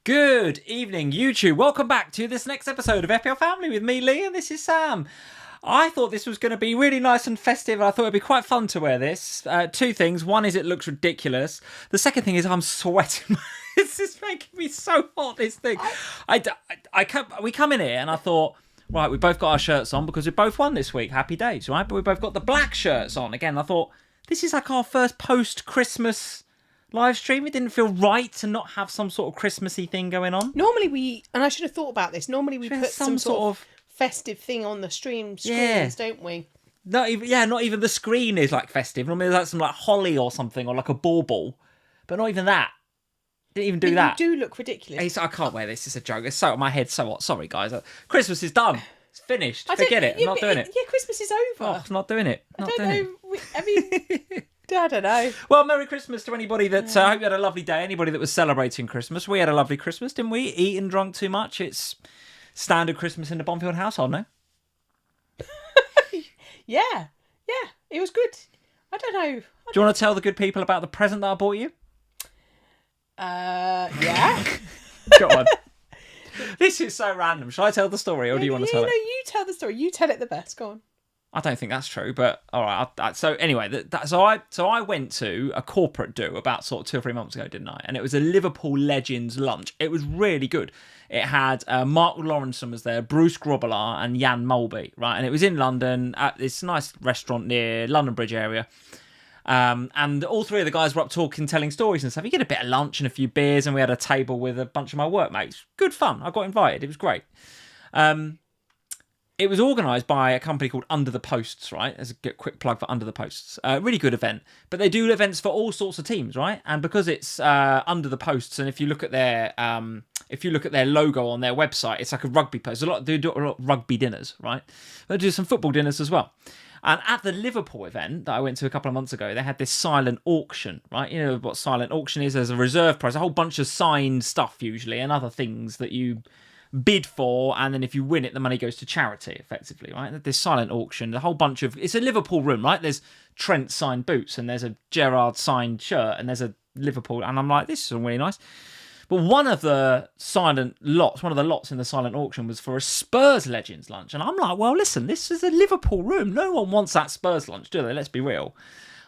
Good evening, YouTube. Welcome back to this next episode of FPL Family with me, Lee, and this is Sam. I thought this was going to be really nice and festive. I thought it'd be quite fun to wear this. Two things. One is it looks ridiculous. The second thing is I'm sweating. This is making me so hot, this thing. We come in here and I thought, right, we both got our shirts on because we both won this week. Happy days, right? But we both got the black shirts on. Again, I thought, this is like our first post-Christmas live stream. It didn't feel right to not have some sort of Christmassy thing going on. Normally and I should have thought about this, normally we put some sort of festive thing on the screens, don't we? Not even the screen is like festive. Normally there's like some like holly or something, or like a bauble. But not even that. Didn't even do that. You do look ridiculous. I can't wear this. It's a joke. It's so my head's so hot. Sorry, guys. Christmas is done. It's finished. Forget it. I'm not doing it. Yeah, Christmas is over. Oh, I'm not doing it. I don't know. Well, Merry Christmas to anybody that... I hope you had a lovely day. Anybody that was celebrating Christmas. We had a lovely Christmas, didn't we? Eat and drunk too much. It's standard Christmas in the Bonfield household, no? Yeah. It was good. I don't know. Do you want to tell the good people about the present that I bought you? Yeah. Go on. This is so random. Shall I tell the story, or do you want to tell it? No, you tell the story. You tell it the best. Go on. I don't think that's true, but all right. So anyway, so I went to a corporate do about sort of 2 or 3 months ago, didn't I? And it was a Liverpool Legends lunch. It was really good. It had Mark Lawrenson was there, Bruce Grobbelaar, and Jan Mulby, right? And it was in London at this nice restaurant near London Bridge area. And all three of the guys were up talking, telling stories and stuff. You get a bit of lunch and a few beers, and we had a table with a bunch of my workmates. Good fun. I got invited. It was great. It was organised by a company called Under the Posts, right? As a quick plug for Under the Posts. Really good event. But they do events for all sorts of teams, right? And because it's Under the Posts, and if you look at their logo on their website, it's like a rugby post. They do a lot of rugby dinners, right? They do some football dinners as well. And at the Liverpool event that I went to a couple of months ago, they had this silent auction, right? You know what silent auction is? There's a reserve prize, a whole bunch of signed stuff usually, and other things that you bid for, and then if you win it, the money goes to charity, effectively, right? This silent auction, a whole bunch of... It's a Liverpool room, right? There's Trent signed boots, and there's a Gerrard signed shirt, and there's a Liverpool... And I'm like, this is really nice. But one of the lots in the silent auction was for a Spurs Legends lunch. And I'm like, well, listen, this is a Liverpool room. No one wants that Spurs lunch, do they? Let's be real.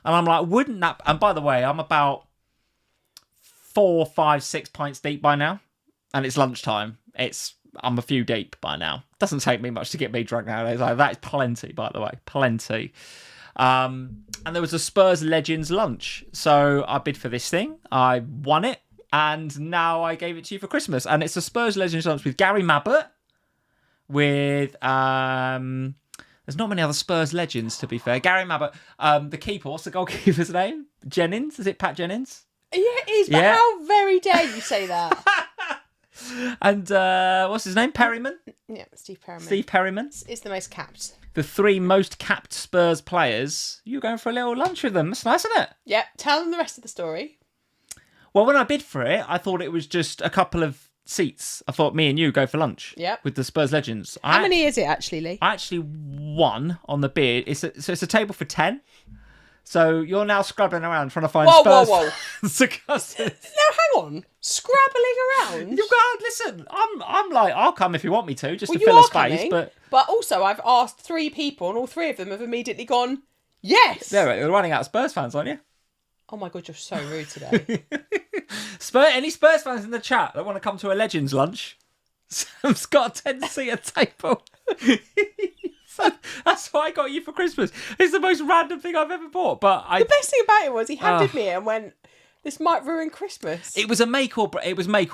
And I'm like, wouldn't that... And by the way, I'm about 4, 5, 6 pints deep by now. And it's lunchtime. I'm a few deep by now. Doesn't take me much to get me drunk nowadays. That is plenty, by the way. Plenty. And there was a Spurs Legends lunch. So I bid for this thing. I won it. And now I gave it to you for Christmas. And it's a Spurs Legends lunch with Gary Mabbott. With... there's not many other Spurs legends, to be fair. Gary Mabbott. The keeper. What's the goalkeeper's name? Jennings? Is it Pat Jennings? Yeah, it is. But how very dare you say that? And what's his name? Perryman? Yeah, Steve Perryman. Steve Perryman. It's the most capped. The 3 most capped Spurs players. You're going for a little lunch with them. That's nice, isn't it? Yeah, tell them the rest of the story. Well, when I bid for it, I thought it was just a couple of seats. I thought me and you go for lunch. Yep. With the Spurs Legends. How many is it, actually, Lee? I actually won on the bid. It's a table for 10. So you're now scrabbling around trying to find Spurs fans to customs. No, hang on. Scrabbling around? You got listen. I'm like, I'll come if you want me to, just to fill a space. Coming, but also, I've asked 3 people, and all 3 of them have immediately gone, yes. Yeah, you're running out of Spurs fans, aren't you? Oh my God, you're so rude today. Any Spurs fans in the chat that want to come to a Legends lunch? Sam's got a 10-seater table. So that's what I got you for Christmas. It's the most random thing I've ever bought. But the best thing about it was he handed me it and went, "This might ruin Christmas." It was make or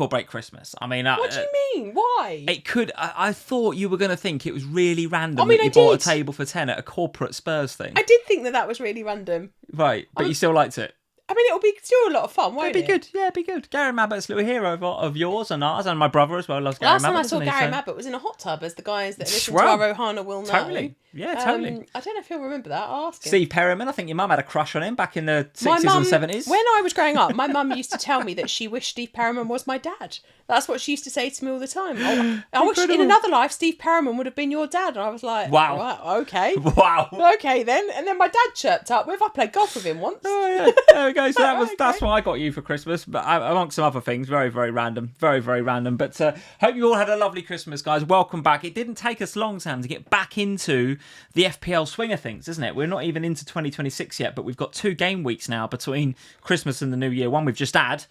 break Christmas. I mean, what do you mean? Why? It could. I thought you were going to think it was really random that you bought a table for 10 at a corporate Spurs thing. I did think that was really random. Right, but you still liked it. I mean, it'll be still a lot of fun, won't it? It'd be good. Yeah, it'd be good. Gary Mabbott's a little hero of yours and ours, and my brother as well loves Gary Mabbott. Last time I saw Gary Mabbott was in a hot tub, as the guys that listen to our Ohana will know. Totally. Yeah, totally. I don't know if he'll remember that. I'll ask him. Steve Perryman, I think your mum had a crush on him back in the 60s and 70s. When I was growing up, my mum used to tell me that she wished Steve Perryman was my dad. That's what she used to say to me all the time. I wish in another life Steve Perryman would have been your dad. And I was like, wow. Right, okay. Wow. Okay then. And then my dad chirped up with, I played golf with him once. Oh, yeah. Okay, so that's what I got you for Christmas, but amongst some other things, very, very random, very, very random. But hope you all had a lovely Christmas, guys. Welcome back. It didn't take us long, Sam, to get back into the FPL swing of things, isn't it? We're not even into 2026 yet, but we've got 2 game weeks now between Christmas and the New Year. One we've just had.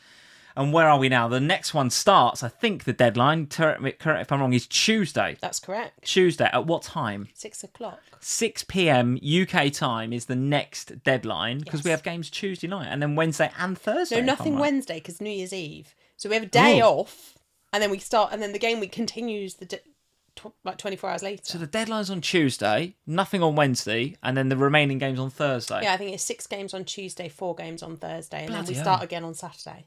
And where are we now? The next one starts, I think the deadline, correct me if I'm wrong, is Tuesday. That's correct. Tuesday. At what time? 6 o'clock. 6 p.m. UK time is the next deadline because we have games Tuesday night and then Wednesday and Thursday. No, nothing Wednesday because New Year's Eve. So we have a day off and then we start and then the game week continues like 24 hours later. So the deadline's on Tuesday, nothing on Wednesday, and then the remaining games on Thursday. Yeah, I think it's 6 games on Tuesday, 4 games on Thursday, and then we hell. start again on Saturday.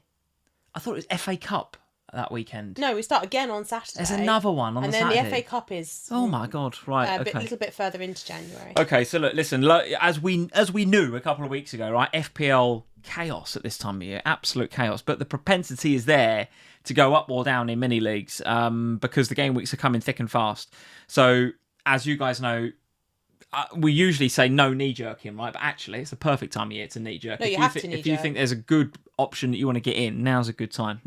I thought it was FA Cup that weekend. No, we start again on Saturday. There's another one on the Saturday. And then the FA Cup is... Oh my God, right, a little bit further into January. Okay, so look, listen, as we knew a couple of weeks ago, right, FPL chaos at this time of year, absolute chaos, but the propensity is there to go up or down in mini leagues because the game weeks are coming thick and fast. So, as you guys know, we usually say no knee-jerking, right? But actually, it's the perfect time of year to knee-jerk. No, you have to knee-jerk. If you think there's a good option that you want to get in, now's a good time.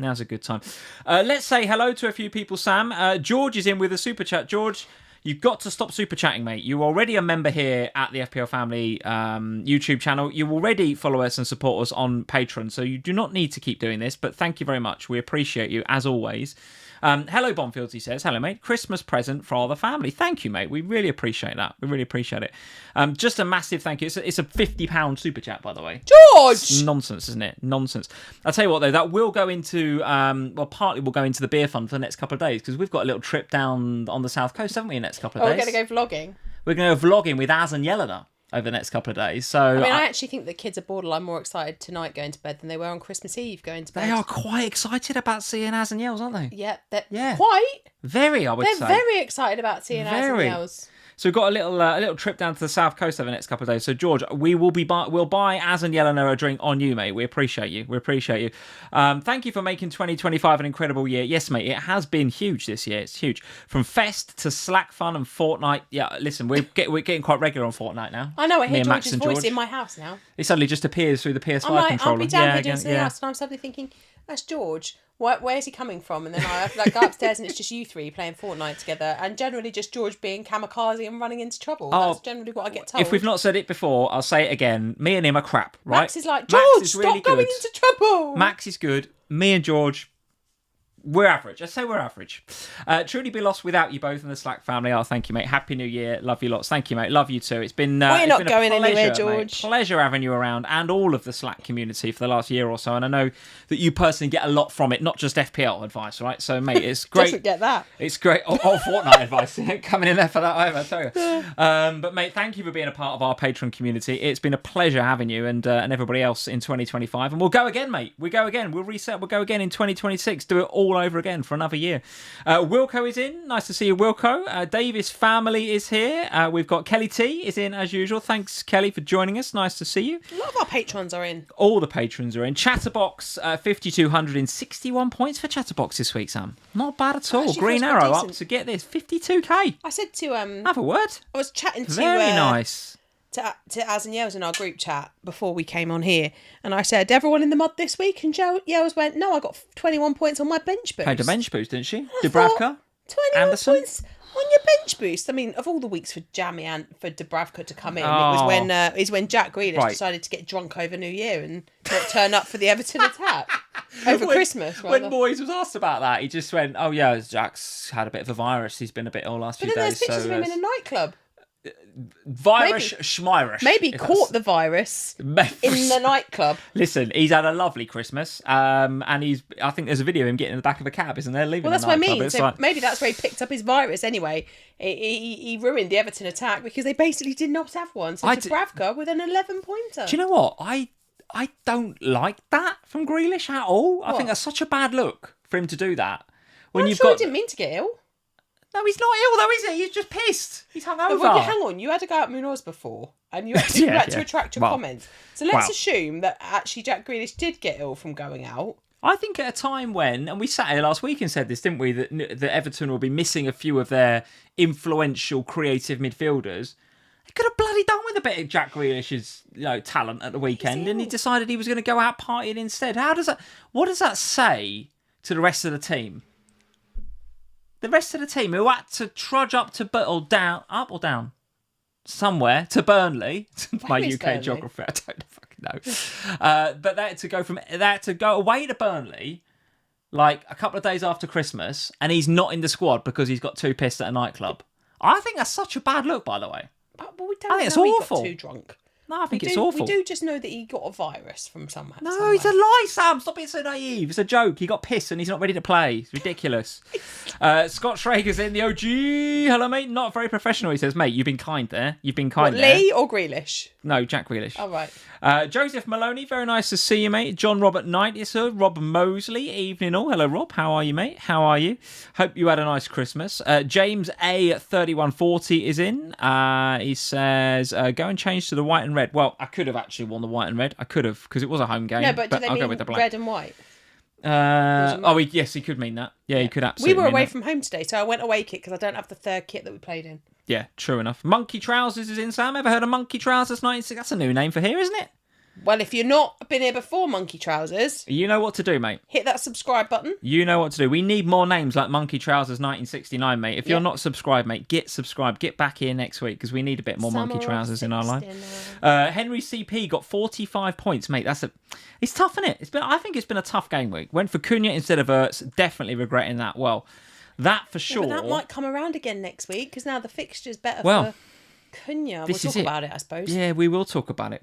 Let's say hello to a few people, Sam. George is in with a super chat. George, you've got to stop super chatting, mate. You're already a member here at the FPL Family YouTube channel. You already follow us and support us on Patreon, so you do not need to keep doing this, but thank you very much. We appreciate you, as always. Hello, Bonfields, he says. Hello, mate. Christmas present for the family. Thank you, mate. We really appreciate that. We really appreciate it. Just a massive thank you. It's a £50 super chat, by the way. George! It's nonsense, isn't it? Nonsense. I'll tell you what, though, that will go into, partly will go into the beer fund for the next couple of days because we've got a little trip down on the south coast, haven't we, in the next couple of days? We're going to go vlogging. We're going to go vlogging with Az and Yelena over the next couple of days. So I actually think the kids are borderline more excited tonight going to bed than they were on Christmas Eve going to bed. They are quite excited about seeing Az and Yels, aren't they? Yeah, quite. Very, I would say. They're very excited about seeing Az and Yels. So we've got a little trip down to the south coast over the next couple of days. So George, we'll buy Az and Yelena a drink on you, mate. We appreciate you. Thank you for making 2025 an incredible year. Yes, mate, it has been huge this year. It's huge. From Fest to Slack Fun and Fortnite. Yeah, listen, we're getting quite regular on Fortnite now. I know. I hear George's voice in my house now. It suddenly just appears through the PS5 controller. I'll be down here doing something else, and I'm suddenly thinking, that's George. Where's he coming from? And then I go upstairs and it's just you three playing Fortnite together, and generally just George being kamikaze and running into trouble. That's generally what I get told. If we've not said it before, I'll say it again. Me and him are crap, right? Max is like, George, stop going into trouble. Max is good. Me and George, we're average. I say we're average. Truly be lost without you both in the Slack family. Oh, thank you, mate. Happy New Year. Love you lots. Thank you, mate. Love you too. It's been we're not going pleasure, anywhere, George. Mate. Pleasure having you around and all of the Slack community for the last year or so. And I know that you personally get a lot from it, not just FPL advice, right? So, mate, it's great. Doesn't get that. It's great. Oh, Fortnite advice coming in there for that, I tell you. But mate, thank you for being a part of our Patreon community. It's been a pleasure having you and everybody else in 2025. And we'll go again, mate. We go again. We'll reset. We'll go again in 2026. Do it all over again for another year. Wilco is in. Nice to see you, Wilco. Davis family is here. We've got Kelly T is in as usual. Thanks, Kelly, for joining us. Nice to see you. A lot of our patrons are in. All the patrons are in. Chatterbox, 5,261 points for Chatterbox this week, Sam. Not bad at all. Green Arrow up to get this 52k. I said to have a word. I was chatting to very nice. To Az and Yels in our group chat before we came on here, and I said, everyone in the mud this week? And Yels went, no, I got 21 points on my bench boost. Played a bench boost, didn't she? Dubravka? 21 Anderson? points on your bench boost. I mean, of all the weeks for Jamie and for Dubravka to come in, it was when Jack Grealish decided to get drunk over New Year and not turn up for the Everton attack over Christmas. When Moyes was asked about that, he just went, oh yeah, Jack's had a bit of a virus. He's been a bit ill last few days. But then there's pictures of him in a nightclub. Schmirish. Maybe caught the virus in the nightclub. Listen, he's had a lovely Christmas, and I think there's a video of him getting in the back of a cab, isn't there? Leaving. Well, that's what I mean. So maybe that's where he picked up his virus. Anyway, he ruined the Everton attack because they basically did not have one. So Dubravka with an 11-pointer. Do you know what? I don't like that from Grealish at all. I think that's such a bad look for him to do that. When he didn't mean to get ill. No, he's not ill though, is he? He's just pissed. He's hungover. Well, hang on, you had to go out Munoz before, and you had to retract your comments. So let's assume that actually Jack Grealish did get ill from going out. I think at a time when, and we sat here last week and said this, didn't we, that Everton will be missing a few of their influential creative midfielders. He could have bloody done with a bit of Jack Grealish's talent at the weekend, and he decided he was going to go out partying instead. What does that say to the rest of the team? The rest of the team who had to trudge up down somewhere to Burnley. My UK Burnley? geography, I don't fucking know. But they had to go away to Burnley like a couple of days after Christmas, and he's not in the squad because he's got too pissed at a nightclub. I think that's such a bad look, by the way. But we don't I think it's know awful. He got too drunk. No, I think it's awful. We do just know that he got a virus from somewhere. No, it's a lie, Sam. Stop being so naive. It's a joke. He got pissed and he's not ready to play. It's ridiculous. Scott Schrager's in the OG. Hello, mate. Not very professional, he says. Mate, you've been kind there. You've been kind there. Lee or Grealish? No, Jack Grealish. Oh, right. Joseph Maloney, very nice to see you, mate. John Robert Knight, yes, sir. Rob Mosley, evening all. Hello, Rob. How are you, mate? How are you? Hope you had a nice Christmas. James A3140 is in. He says, go and change to the white and red. Well, I could have actually worn the white and red. I could have, because it was a home game. No, but do they I'll mean go with the black. red and white? Yes, he could mean that. Yeah, he could absolutely. We were away mean that. from home today, so I went away kit because I don't have the third kit that we played in. Yeah, true enough. Monkey Trousers is in, Sam. Ever heard of Monkey Trousers 96? That's a new name for here, isn't it? Well, if you're not been here before, Monkey Trousers, You know what to do, mate. hit that subscribe button. You know what to do. We need more names like Monkey Trousers 1969, mate. If you're not subscribed, mate, get subscribed. Get back here next week because we need a bit more Monkey Trousers in our life. Henry CP got 45 points, mate. It's tough, isn't it? I think it's been a tough game week. Went for Cunha instead of Wirtz. Definitely regretting that. Well, that for sure. But that might come around again next week because now the fixture's better for Cunha. We'll talk about it, I suppose. Yeah, we will talk about it.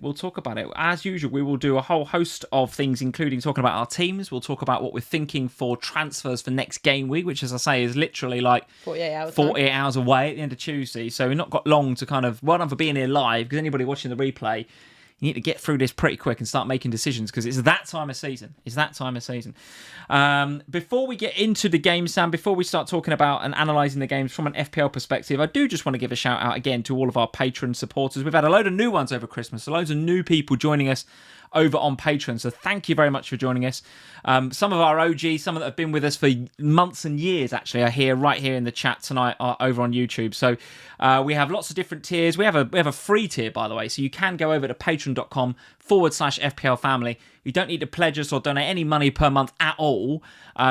As usual, we will do a whole host of things, including talking about our teams. We'll talk about what we're thinking for transfers for next game week, which, as I say, is literally like 48 hours away at the end of Tuesday. So we've not got long to kind of, well done for being here live, because anybody watching the replay, you need to get through this pretty quick and start making decisions because it's that time of season. Before we get into the game, Sam, before we start talking about and analysing the games from an FPL perspective, I do just want to give a shout out again to all of our Patreon supporters. We've had a load of new ones over Christmas, so loads of new people joining us over on Patreon. So thank you very much for joining us. Some of our OGs, some that have been with us for months and years, actually, are here right here in the chat tonight over on YouTube. So we have lots of different tiers. We have a free tier, by the way, so you can go over to patreon.com/FPL family. You don't need to pledge us or donate any money per month at all.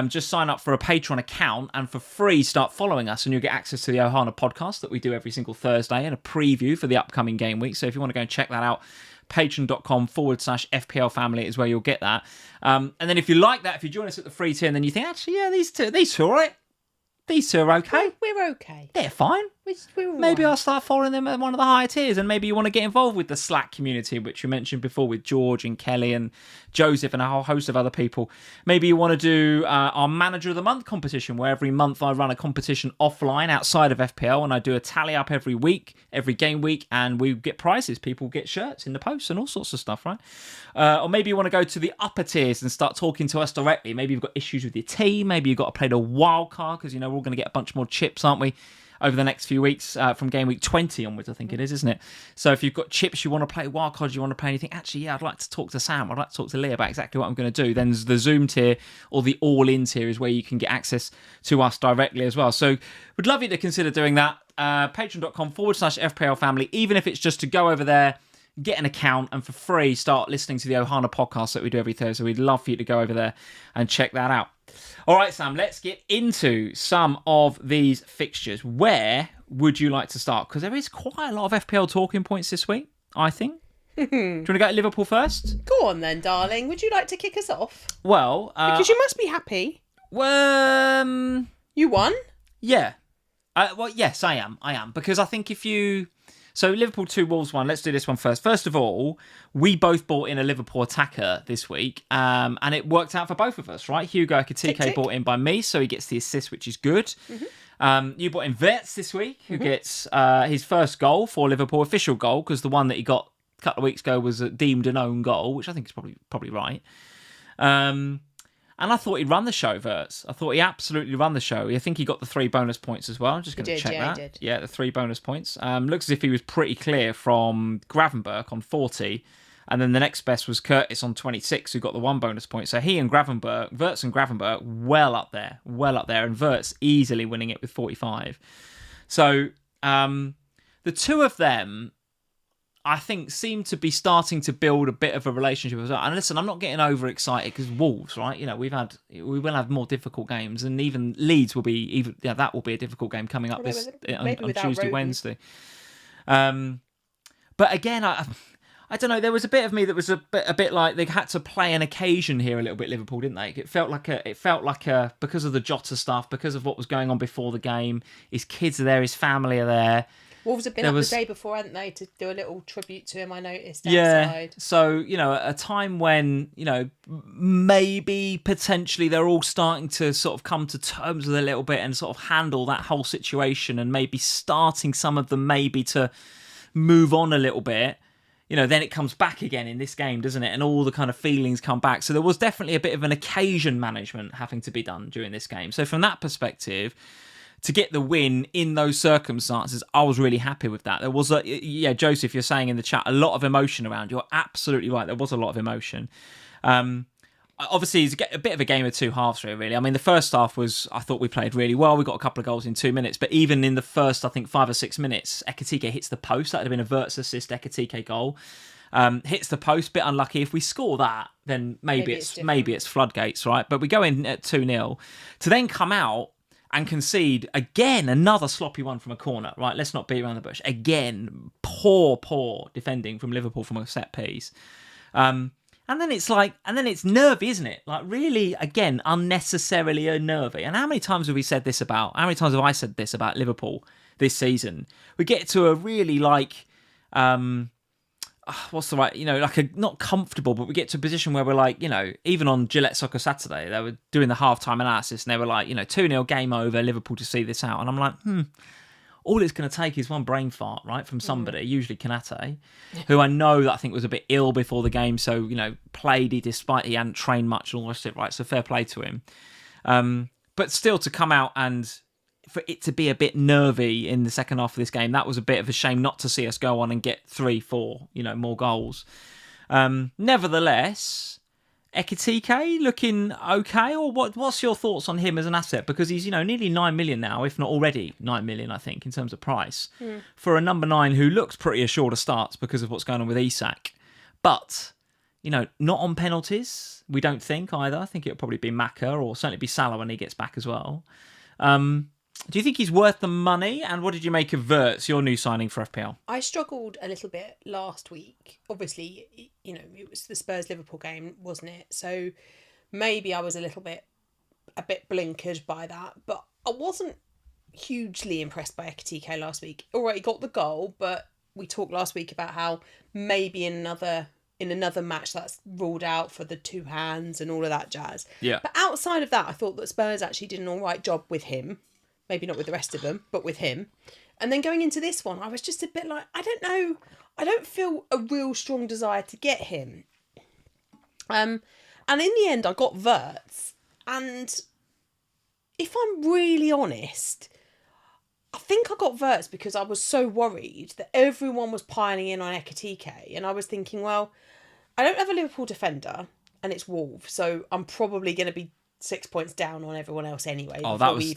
Just sign up for a Patreon account and for free start following us and you'll get access to the Ohana podcast that we do every single Thursday and a preview for the upcoming game week. So if you want to go and check that out, patreon.com/FPL family is where you'll get that. And then if you like that, if you join us at the free tier and then you think, actually, yeah, these two are all right. These two are okay. We're okay. They're fine. Maybe I'll start following them at one of the higher tiers, and maybe you want to get involved with the Slack community, which you mentioned before with George and Kelly and Joseph and a whole host of other people. Maybe you want to do our Manager of the Month competition, where every month I run a competition offline outside of FPL, and I do a tally up every week, every game week, and we get prizes. People get shirts in the post and all sorts of stuff, right? Or maybe you want to go to the upper tiers and start talking to us directly. Maybe you've got issues with your team. Maybe you've got to play the wild card because, we're all going to get a bunch more chips, aren't we? Over the next few weeks from game week 20 onwards, I think it is, isn't it? So if you've got chips, you want to play wildcards, you want to play anything, actually, yeah, I'd like to talk to Sam, I'd like to talk to Lee about exactly what I'm going to do, then the Zoom tier or the all-in tier is where you can get access to us directly as well. So we'd love you to consider doing that. Patreon.com/FPL family, even if it's just to go over there, get an account, and for free start listening to the Ohana podcast that we do every Thursday. We'd love for you to go over there and check that out. All right, Sam, let's get into some of these fixtures. Where would you like to start? Because there is quite a lot of FPL talking points this week, I think. Do you want to go to Liverpool first? Go on then, darling. Would you like to kick us off? Well... because you must be happy. Well... You won? Yeah. Well, yes, I am. Because I think if you... So Liverpool 2, Wolves 1. Let's do this one first. First of all, we both bought in a Liverpool attacker this week, and it worked out for both of us, right? Hugo Ekitike bought in by me, so he gets the assist, which is good. Mm-hmm. You bought in Wirtz this week, who gets his first goal for Liverpool, official goal, because the one that he got a couple of weeks ago was deemed an own goal, which I think is probably right. And I thought he'd run the show, Wirtz. I thought he absolutely run the show. I think he got the 3 bonus points as well. I'm just going to check that. He did. Yeah, the 3 bonus points. Looks as if he was pretty clear from Gravenberch on 40. And then the next best was Curtis on 26, who got the 1 bonus point. So he and Gravenberch, Wirtz and Gravenberch, well up there. And Wirtz easily winning it with 45. So the two of them I think seem to be starting to build a bit of a relationship as well. And listen, I'm not getting overexcited because Wolves, right? You know, we will have more difficult games, and even Leeds will be that will be a difficult game coming up on Tuesday, Wednesday. But again, I don't know. There was a bit of me that was a bit like they had to play an occasion here a little bit. Liverpool, didn't they? It felt like a because of the Jota stuff, because of what was going on before the game. His kids are there, his family are there. Wolves have been up the day before, hadn't they, to do a little tribute to him, I noticed, outside. So, you know, at a time when, you know, maybe potentially they're all starting to sort of come to terms with a little bit and sort of handle that whole situation, and maybe starting some of them maybe to move on a little bit, you know, then it comes back again in this game, doesn't it? And all the kind of feelings come back. So there was definitely a bit of an occasion management having to be done during this game. So from that perspective, to get the win in those circumstances, I was really happy with that. There was Joseph, you're saying in the chat, a lot of emotion around. You're absolutely right. There was a lot of emotion. Obviously, it's a bit of a game of two halves, really. I mean, the first half I thought we played really well. We got a couple of goals in 2 minutes. But even in the first, I think, 5 or 6 minutes, Ekitike hits the post. That would have been a Wirtz assist, Ekitike goal. Hits the post, bit unlucky. If we score that, then maybe it's floodgates, right? But we go in at 2-0 to then come out and concede again another sloppy one from a corner, right? Let's not beat around the bush. Again, poor defending from Liverpool from a set piece. And then it's nervy, isn't it? Like really, again, unnecessarily nervy. And how many times have I said this about Liverpool this season? We get to a really what's the right, not comfortable, but we get to a position where we're like, even on Gillette Soccer Saturday, they were doing the halftime analysis and they were like, 2-0 game over, Liverpool to see this out. And I'm like, all it's going to take is one brain fart, right, from somebody, usually Konate, who I know that I think was a bit ill before the game, so, played despite he hadn't trained much and all the rest of it, right, so fair play to him. But still to come out and for it to be a bit nervy in the second half of this game, that was a bit of a shame not to see us go on and get 3-4, more goals. Nevertheless, Ekitike looking okay, or what's your thoughts on him as an asset? Because he's, nearly 9 million now, if not already 9 million, I think, in terms of price, for a number 9 who looks pretty assured of starts because of what's going on with Isak. But, not on penalties, we don't think either. I think it'll probably be Maka or certainly be Salah when he gets back as well. Do you think he's worth the money? And what did you make of Wirtz, your new signing for FPL? I struggled a little bit last week. Obviously, it was the Spurs-Liverpool game, wasn't it? So maybe I was a bit blinkered by that. But I wasn't hugely impressed by Ekitike last week. All right, he got the goal, but we talked last week about how maybe in another match that's ruled out for the two hands and all of that jazz. Yeah. But outside of that, I thought that Spurs actually did an all right job with him. Maybe not with the rest of them, but with him. And then going into this one, I was just a bit like, I don't know. I don't feel a real strong desire to get him. And in the end, I got Wirtz. And if I'm really honest, I think I got Wirtz because I was so worried that everyone was piling in on Ekitike. And I was thinking, well, I don't have a Liverpool defender and it's Wolves. So I'm probably going to be 6 points down on everyone else anyway. That was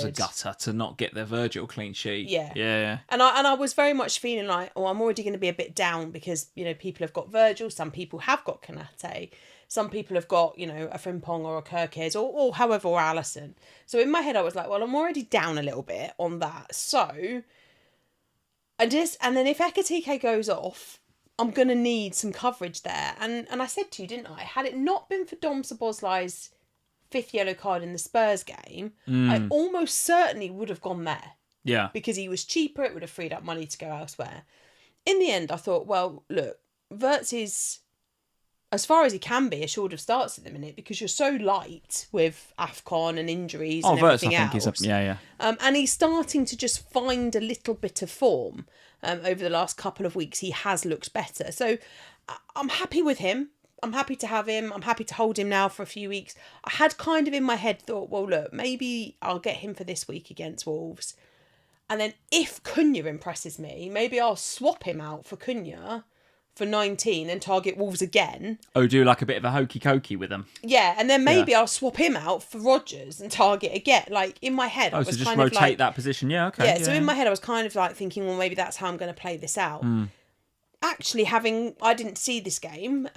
a gutter to not get the Virgil clean sheet. Yeah. And I was very much feeling like, I'm already going to be a bit down because people have got Virgil, some people have got Konate, some people have got a Frimpong or a Kirkes or however, or Alisson. So in my head I was like, well, I'm already down a little bit on that. So and then if Ekitike goes off, I'm going to need some coverage there. And I said to you, didn't I? Had it not been for Dom Szoboszlai's 5th yellow card in the Spurs game, I almost certainly would have gone there. Yeah. Because he was cheaper, it would have freed up money to go elsewhere. In the end, I thought, well, look, Wirtz is, as far as he can be, assured of starts at the minute because you're so light with AFCON and injuries and everything else. And he's starting to just find a little bit of form. Over the last couple of weeks, he has looked better. So I'm happy with him. I'm happy to have him. I'm happy to hold him now for a few weeks. I had kind of in my head thought, well, look, maybe I'll get him for this week against Wolves. And then if Cunha impresses me, maybe I'll swap him out for Cunha for 19 and target Wolves again. Oh, do like a bit of a hokey-cokey with them. Yeah, and then maybe I'll swap him out for Rodgers and target again. Like, in my head, I was so just kind of like... rotate that position. Yeah, okay. Yeah, so in my head, I was kind of like thinking, well, maybe that's how I'm going to play this out. actually I didn't see this game,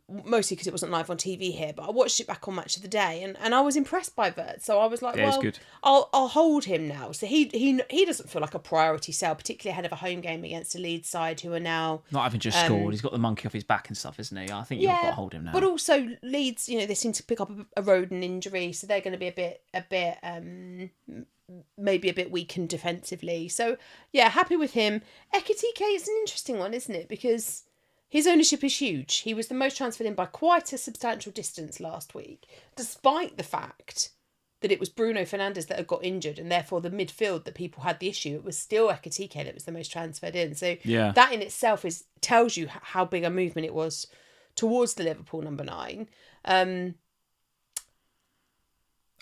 mostly because it wasn't live on TV here, but I watched it back on Match of the Day, and I was impressed by Wirtz. So I was like, well, good. I'll hold him now. So he doesn't feel like a priority sell, particularly ahead of a home game against a Leeds side who are now not having just scored. He's got the monkey off his back and stuff, isn't he? I think you've got to hold him now. But also Leeds, they seem to pick up a Rodon injury, so they're going to be a bit maybe a bit weakened defensively. So, yeah, happy with him. Ekitike is an interesting one, isn't it? Because his ownership is huge. He was the most transferred in by quite a substantial distance last week, despite the fact that it was Bruno Fernandes that had got injured, and therefore the midfield that people had the issue. It was still Ekitike that was the most transferred in. So that in itself tells you how big a movement it was towards the Liverpool number 9.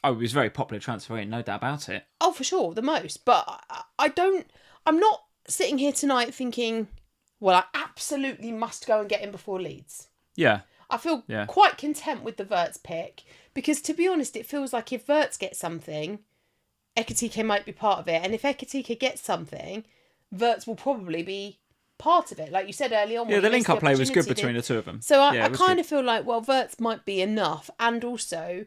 Oh, it was very popular transfer in, no doubt about it. Oh, for sure, the most. But I'm not sitting here tonight thinking, well, I absolutely must go and get him before Leeds. Yeah. I feel quite content with the Wirtz pick, because to be honest, it feels like if Wirtz gets something, Ekitike might be part of it. And if Ekitike gets something, Wirtz will probably be part of it. Like you said early on. Yeah, the link-up play was good between the two of them. So I kind of feel like, well, Wirtz might be enough. And also,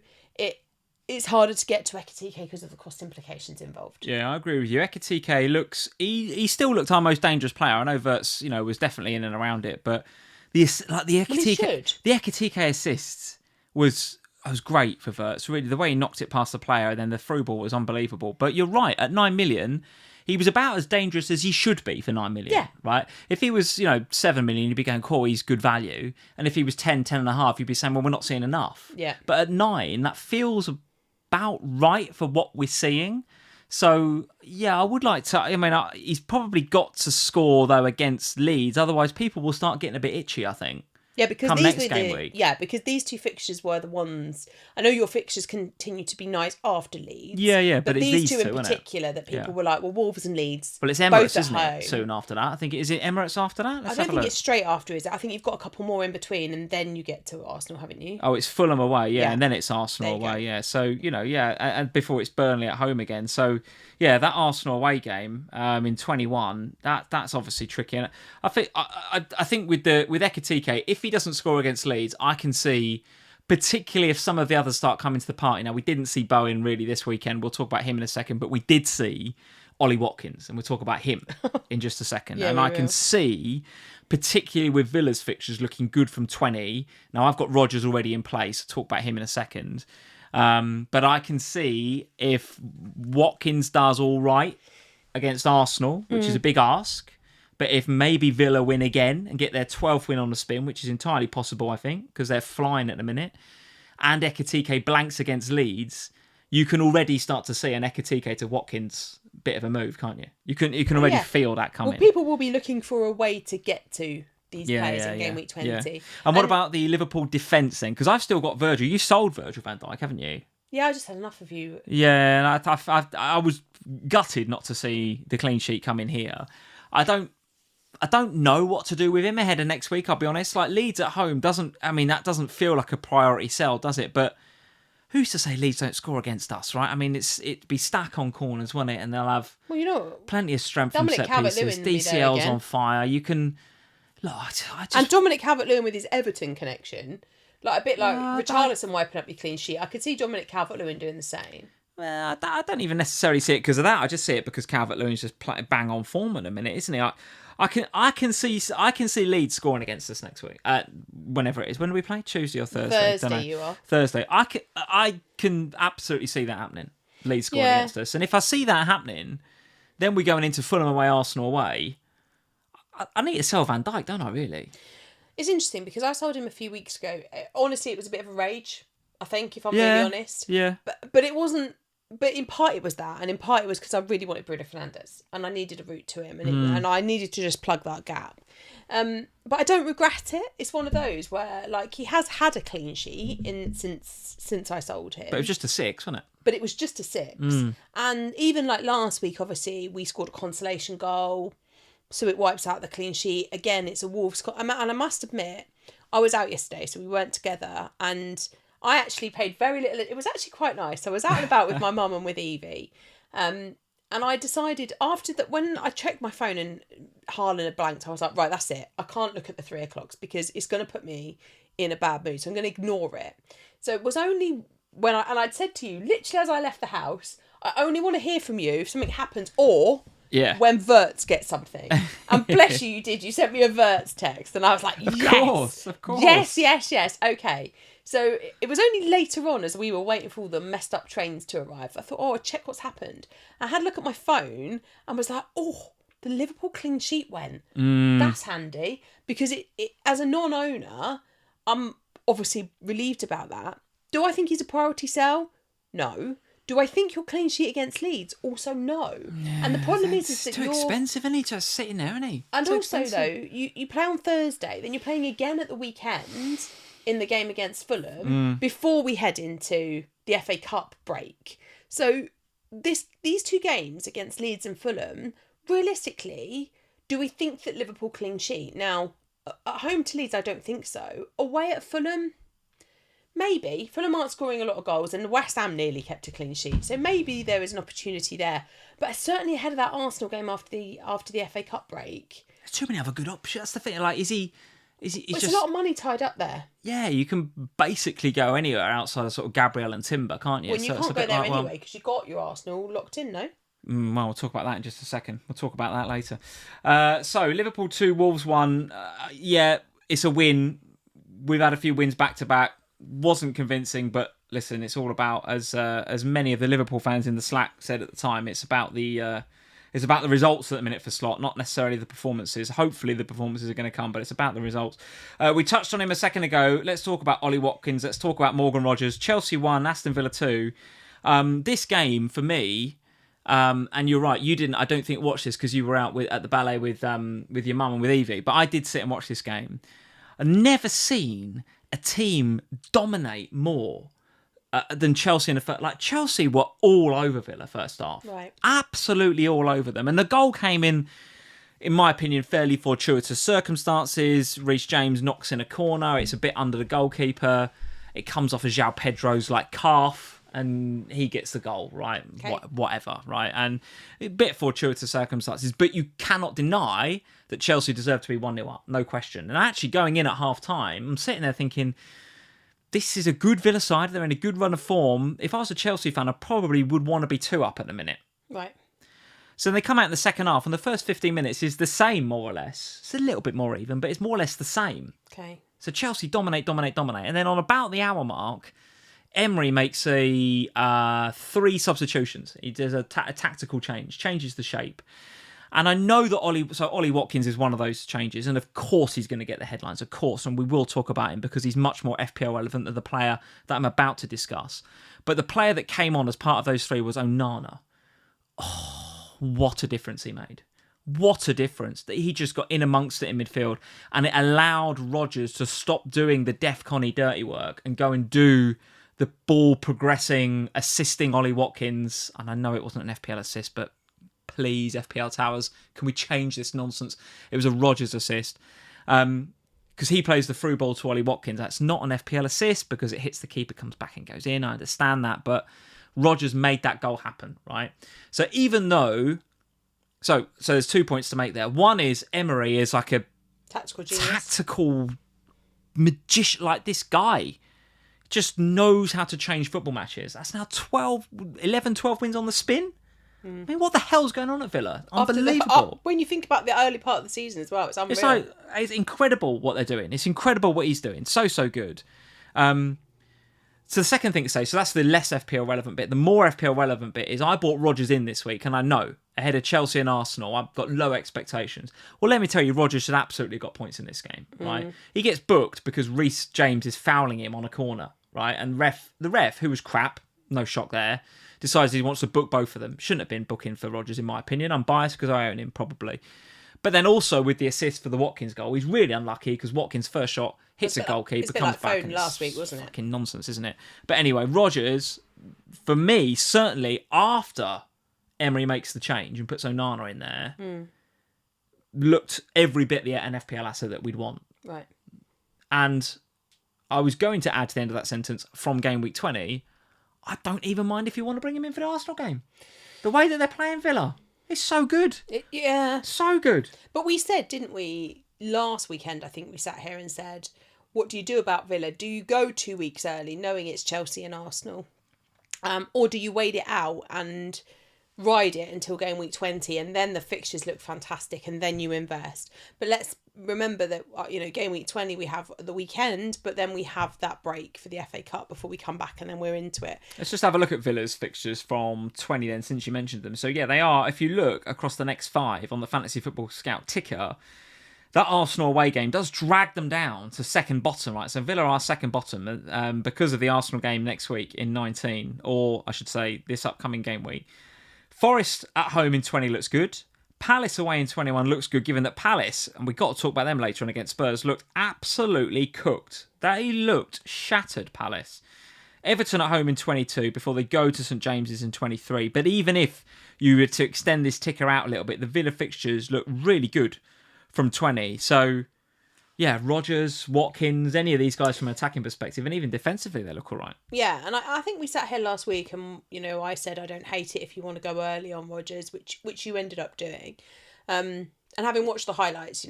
it's harder to get to Ekitike because of the cost implications involved. Yeah, I agree with you. Ekitike looks... He still looked our most dangerous player. I know Wirtz, was definitely in and around it, but the Ekitike assist was great for Wirtz. Really, the way he knocked it past the player and then the through ball was unbelievable. But you're right, at 9 million, he was about as dangerous as he should be for 9 million. Yeah. Right? If he was, 7 million, you'd be going, cool, he's good value. And if he was 10 and a half, you'd be saying, well, we're not seeing enough. Yeah. But at 9, that feels about right for what we're seeing. So, yeah, I would like to... he's probably got to score, though, against Leeds. Otherwise, people will start getting a bit itchy, I think. Yeah, because because these two fixtures were the ones. I know your fixtures continue to be nice after Leeds. Yeah, but it's these two in isn't particular it? that people were like, well, Wolves and Leeds. Well, it's Emirates, isn't home. it? Soon after that, I think is it Emirates after that. I don't think it's straight after, is it? I think you've got a couple more in between, and then you get to Arsenal, haven't you? Oh, it's Fulham away, and then it's Arsenal away, So and before it's Burnley at home again. So that Arsenal away game in 21, that's obviously tricky. And I think with Ekitike, if he doesn't score against Leeds, I can see, particularly if some of the others start coming to the party. Now, we didn't see Bowen really this weekend. We'll talk about him in a second, but we did see Ollie Watkins, and we'll talk about him in just a second. And I can see, particularly with Villa's fixtures looking good from 20. Now, I've got Rodgers already in place. I'll talk about him in a second. But I can see if Watkins does all right against Arsenal, which is a big ask. But if maybe Villa win again and get their 12th win on the spin, which is entirely possible, I think, because they're flying at the minute, and Ekitike blanks against Leeds, you can already start to see an Ekitike to Watkins bit of a move, can't you? You can already feel that coming. Well, people will be looking for a way to get to these players in game week 20. Yeah. And what about the Liverpool defence then? Because I've still got Virgil. You sold Virgil van Dijk, haven't you? Yeah, I just had enough of you. Yeah, and I was gutted not to see the clean sheet come in here. I don't know what to do with him ahead of next week, I'll be honest. Like, Leeds at home that doesn't feel like a priority sell, does it? But who's to say Leeds don't score against us, right? I mean, it'd be stack on corners, wouldn't it? And they'll have plenty of strength from set pieces. DCL's on fire. You can... Look, and Dominic Calvert-Lewin with his Everton connection, like a bit like Richarlison wiping up your clean sheet. I could see Dominic Calvert-Lewin doing the same. Well, I don't even necessarily see it because of that. I just see it because Calvert-Lewin's just bang on form at a minute, isn't he? I can see Leeds scoring against us next week. Whenever it is. When do we play? Tuesday or Thursday? Thursday, you are. Thursday. I can absolutely see that happening. Leeds scoring against us. And if I see that happening, then we're going into Fulham away, Arsenal away. I need to sell Van Dijk, don't I, really? It's interesting because I sold him a few weeks ago. Honestly, it was a bit of a rage, I think, if I'm really honest. Yeah. But it wasn't... But in part it was that, and in part it was because I really wanted Bruno Fernandes, and I needed a route to him, and I needed to just plug that gap. But I don't regret it. It's one of those where, like, he has had a clean sheet since I sold him. But it was just a 6, wasn't it? But it was just a 6. And even like last week, obviously, we scored a consolation goal, so it wipes out the clean sheet. Again, it's a Wolves... And I must admit, I was out yesterday, so we weren't together, and... I actually paid very little. It was actually quite nice. I was out and about with my mum and with Evie. And And I decided after that, when I checked my phone and Haaland had blanked, I was like, right, that's it. I can't look at the 3 o'clocks because it's going to put me in a bad mood. So I'm going to ignore it. So it was only when I'd said to you, literally as I left the house, I only want to hear from you if something happens or when Wirtz gets something. And bless you, you did. You sent me a Wirtz text and I was like, Of course. Yes. Okay. So it was only later on as we were waiting for all the messed up trains to arrive. I thought, I'll check what's happened. I had a look at my phone and was like, the Liverpool clean sheet went. That's handy. Because it as a non-owner, I'm obviously relieved about that. Do I think he's a priority sell? No. Do I think you'll clean sheet against Leeds? Also, no. Yeah, and the problem is that too expensive, isn't he? Just sitting there, isn't he? And too also, expensive. though, you play on Thursday, then you're playing again at the weekend in the game against Fulham before we head into the FA Cup break. So these 2 games against Leeds and Fulham, realistically, do we think that Liverpool clean sheet? Now, at home to Leeds, I don't think so. Away at Fulham, maybe. Fulham aren't scoring a lot of goals and West Ham nearly kept a clean sheet. So maybe there is an opportunity there. But certainly ahead of that Arsenal game after the FA Cup break. There's too many other good options. That's the thing. Like, is he There's a lot of money tied up there. Yeah, you can basically go anywhere outside of sort of Gabriel and Timber, can't you? Well, you can't go there anyway because you've got your Arsenal locked in, no? Well, we'll talk about that in just a second. We'll talk about that later. So, Liverpool 2, Wolves 1. It's a win. We've had a few wins back-to-back. Wasn't convincing, but listen, it's all about, as many of the Liverpool fans in the Slack said at the time, it's about the results at the minute for Slot, not necessarily the performances. Hopefully the performances are going to come, but it's about the results. We touched on him a second ago. Let's talk about Ollie Watkins. Let's talk about Morgan Rogers. Chelsea 1, Aston Villa 2. This game, for me, and you're right, you didn't, I don't think, watch this because you were out at the ballet with your mum and with Evie, but I did sit and watch this game. I've never seen a team dominate more than Chelsea in the first. Like, Chelsea were all over Villa first half. Right. Absolutely all over them. And the goal came in my opinion, fairly fortuitous circumstances. Reece James knocks in a corner. It's a bit under the goalkeeper. It comes off of João Pedro's calf, and he gets the goal, right? Okay. Whatever, right? And a bit fortuitous circumstances, but you cannot deny that Chelsea deserved to be 1-0 up, no question. And actually going in at half-time, I'm sitting there thinking, this is a good Villa side. They're in a good run of form. If I was a Chelsea fan, I probably would want to be 2 up at the minute. Right. So they come out in the second half, and the first 15 minutes is the same, more or less. It's a little bit more even, but it's more or less the same. Okay. So Chelsea dominate. And then on about the hour mark, Emery makes 3 substitutions. He does a tactical change, changes the shape. And I know that Ollie Watkins is one of those changes, and of course he's going to get the headlines, of course, and we will talk about him because he's much more FPL relevant than the player that I'm about to discuss. But the player that came on as part of those 3 was Onana. Oh, what a difference he made. What a difference that he just got in amongst it in midfield, and it allowed Rodgers to stop doing the DEFCON-y dirty work and go and do the ball progressing, assisting Ollie Watkins. And I know it wasn't an FPL assist, but please, FPL Towers, can we change this nonsense? It was a Rodgers assist. Because he plays the through ball to Ollie Watkins. That's not an FPL assist because it hits the keeper, comes back and goes in. I understand that, but Rodgers made that goal happen, right? So even though... So there's 2 points to make there. One is Emery is like a tactical magician. Like, this guy just knows how to change football matches. That's now 12 wins on the spin. I mean, what the hell's going on at Villa? Unbelievable. When you think about the early part of the season as well, it's unreal. It's incredible what they're doing. It's incredible what he's doing. So good. So the second thing to say, so that's the less FPL relevant bit. The more FPL relevant bit is I bought Rodgers in this week, and I know, ahead of Chelsea and Arsenal, I've got low expectations. Well, let me tell you, Rodgers should absolutely got points in this game, right? He gets booked because Reece James is fouling him on a corner, right? And the ref, who was crap, no shock there, decides he wants to book both of them. Shouldn't have been booking for Rodgers, in my opinion. I'm biased because I own him, probably. But then also with the assist for the Watkins goal, he's really unlucky because Watkins' first shot hits a goalkeeper, comes back. And last week, wasn't it? Fucking nonsense, isn't it? But anyway, Rodgers, for me, certainly after Emery makes the change and puts Onana in there, looked every bit an FPL asset that we'd want. Right. And I was going to add to the end of that sentence, from game week 20, I don't even mind if you want to bring him in for the Arsenal game. The way that they're playing Villa is so good. Yeah. So good. But we said, didn't we, last weekend, I think we sat here and said, what do you do about Villa? Do you go 2 weeks early knowing it's Chelsea and Arsenal? Or do you wait it out and ride it until game week 20 and then the fixtures look fantastic and then you invest? But let's remember that, game week 20 we have the weekend, but then we have that break for the FA Cup before we come back and then we're into it. Let's just have a look at Villa's fixtures from 20 then, since you mentioned them. So yeah, they are, if you look across the next 5 on the Fantasy Football Scout ticker, that Arsenal away game does drag them down to second bottom, right? So Villa are second bottom because of the Arsenal game next week in 19, or I should say this upcoming game week. Forest at home in 20 looks good. Palace away in 21 looks good, given that Palace, and we've got to talk about them later on against Spurs, looked absolutely cooked. They looked shattered, Palace. Everton at home in 22 before they go to St James's in 23. But even if you were to extend this ticker out a little bit, the Villa fixtures look really good from 20. So, yeah, Rodgers, Watkins, any of these guys from an attacking perspective, and even defensively, they look all right. Yeah, and I think we sat here last week and, I said I don't hate it if you want to go early on Rodgers, which you ended up doing. And having watched the highlights,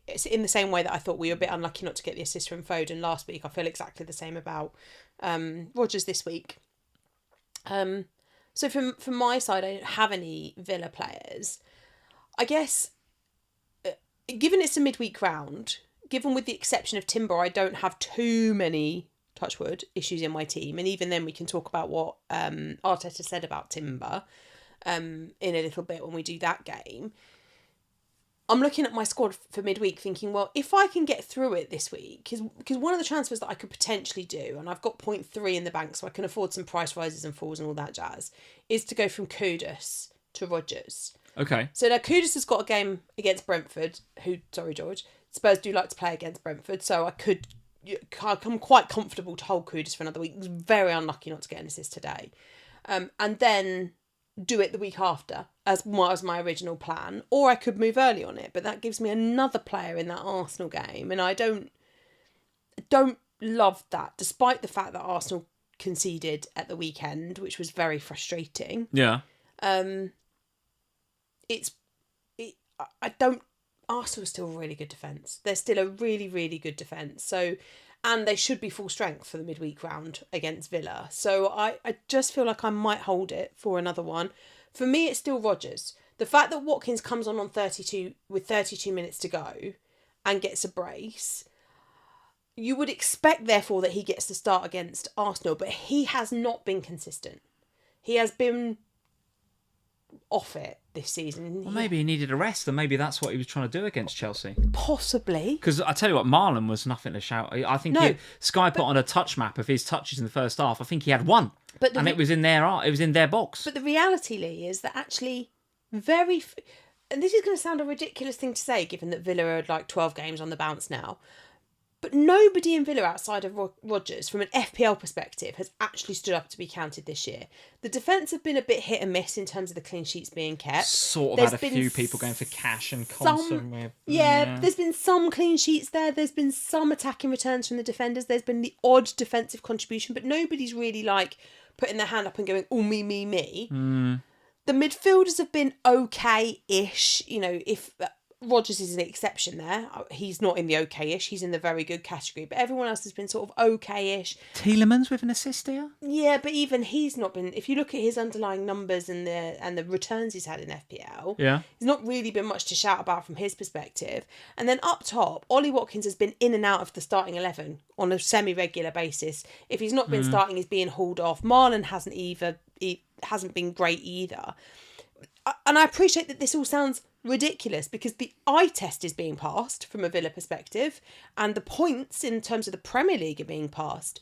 it's in the same way that I thought we were a bit unlucky not to get the assist from Foden last week. I feel exactly the same about Rodgers this week. So from my side, I don't have any Villa players. I guess, given it's a midweek round, given with the exception of Timber, I don't have too many, touch wood, issues in my team. And even then we can talk about what Arteta said about Timber in a little bit when we do that game. I'm looking at my squad for midweek thinking, well, if I can get through it this week, because one of the transfers that I could potentially do, and I've got 0.3 in the bank so I can afford some price rises and falls and all that jazz, is to go from Kudus to Rodgers. Okay. So now Kudus has got a game against Brentford, George, Spurs do like to play against Brentford, so I'm quite comfortable to hold Kudus for another week. It's very unlucky not to get an assist today. And then do it the week after, as was my original plan. Or I could move early on it, but that gives me another player in that Arsenal game, and I don't love that, despite the fact that Arsenal conceded at the weekend, which was very frustrating. Yeah. Arsenal's still a really good defence. They're still a really, really good defence. So, and they should be full strength for the midweek round against Villa. So I just feel like I might hold it for another one. For me, it's still Rodgers. The fact that Watkins comes on 32 with 32 minutes to go and gets a brace, you would expect, therefore, that he gets to start against Arsenal, but he has not been consistent. He has been off it this season. Well, maybe he needed a rest, and maybe that's what he was trying to do against Chelsea. Possibly. Because I tell you what, Marlon was nothing to shout. I think Sky put on a touch map of his touches in the first half. I think he had one, and it was in their box. But the reality, Lee, is that actually and this is going to sound a ridiculous thing to say, given that Villa are like 12 games on the bounce now, but nobody in Villa outside of Rodgers, from an FPL perspective, has actually stood up to be counted this year. The defence have been a bit hit and miss in terms of the clean sheets being kept. Sort of had a few people going for cash and constant. Yeah, there's been some clean sheets there. There's been some attacking returns from the defenders. There's been the odd defensive contribution, but nobody's really like putting their hand up and going, oh, me. The midfielders have been okay-ish. If Rodgers is an exception there. He's not in the okay-ish. He's in the very good category. But everyone else has been sort of okay-ish. Tielemans with an assist here? Yeah, but even he's not been... If you look at his underlying numbers and the returns he's had in FPL, there's not really been much to shout about from his perspective. And then up top, Ollie Watkins has been in and out of the starting 11 on a semi-regular basis. If he's not been starting, he's being hauled off. Marlon hasn't been great either. And I appreciate that this all sounds ridiculous because the eye test is being passed from a Villa perspective and the points in terms of the Premier League are being passed,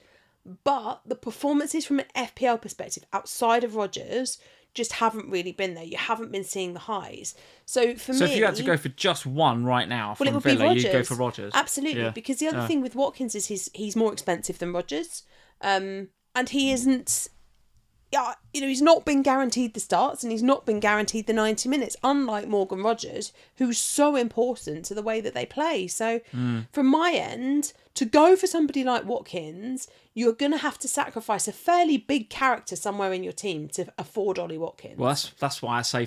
but the performances from an FPL perspective outside of Rodgers just haven't really been there. You haven't been seeing the highs. So me... So if you had to go for just one right now from Villa, you'd go for Rodgers. Absolutely, because the other thing with Watkins is he's more expensive than Rodgers, and he isn't... he's not been guaranteed the starts and he's not been guaranteed the 90 minutes, unlike Morgan Rodgers, who's so important to the way that they play. So from my end, To go for somebody like Watkins, you're going to have to sacrifice a fairly big character somewhere in your team to afford Ollie Watkins. Well, that's why I say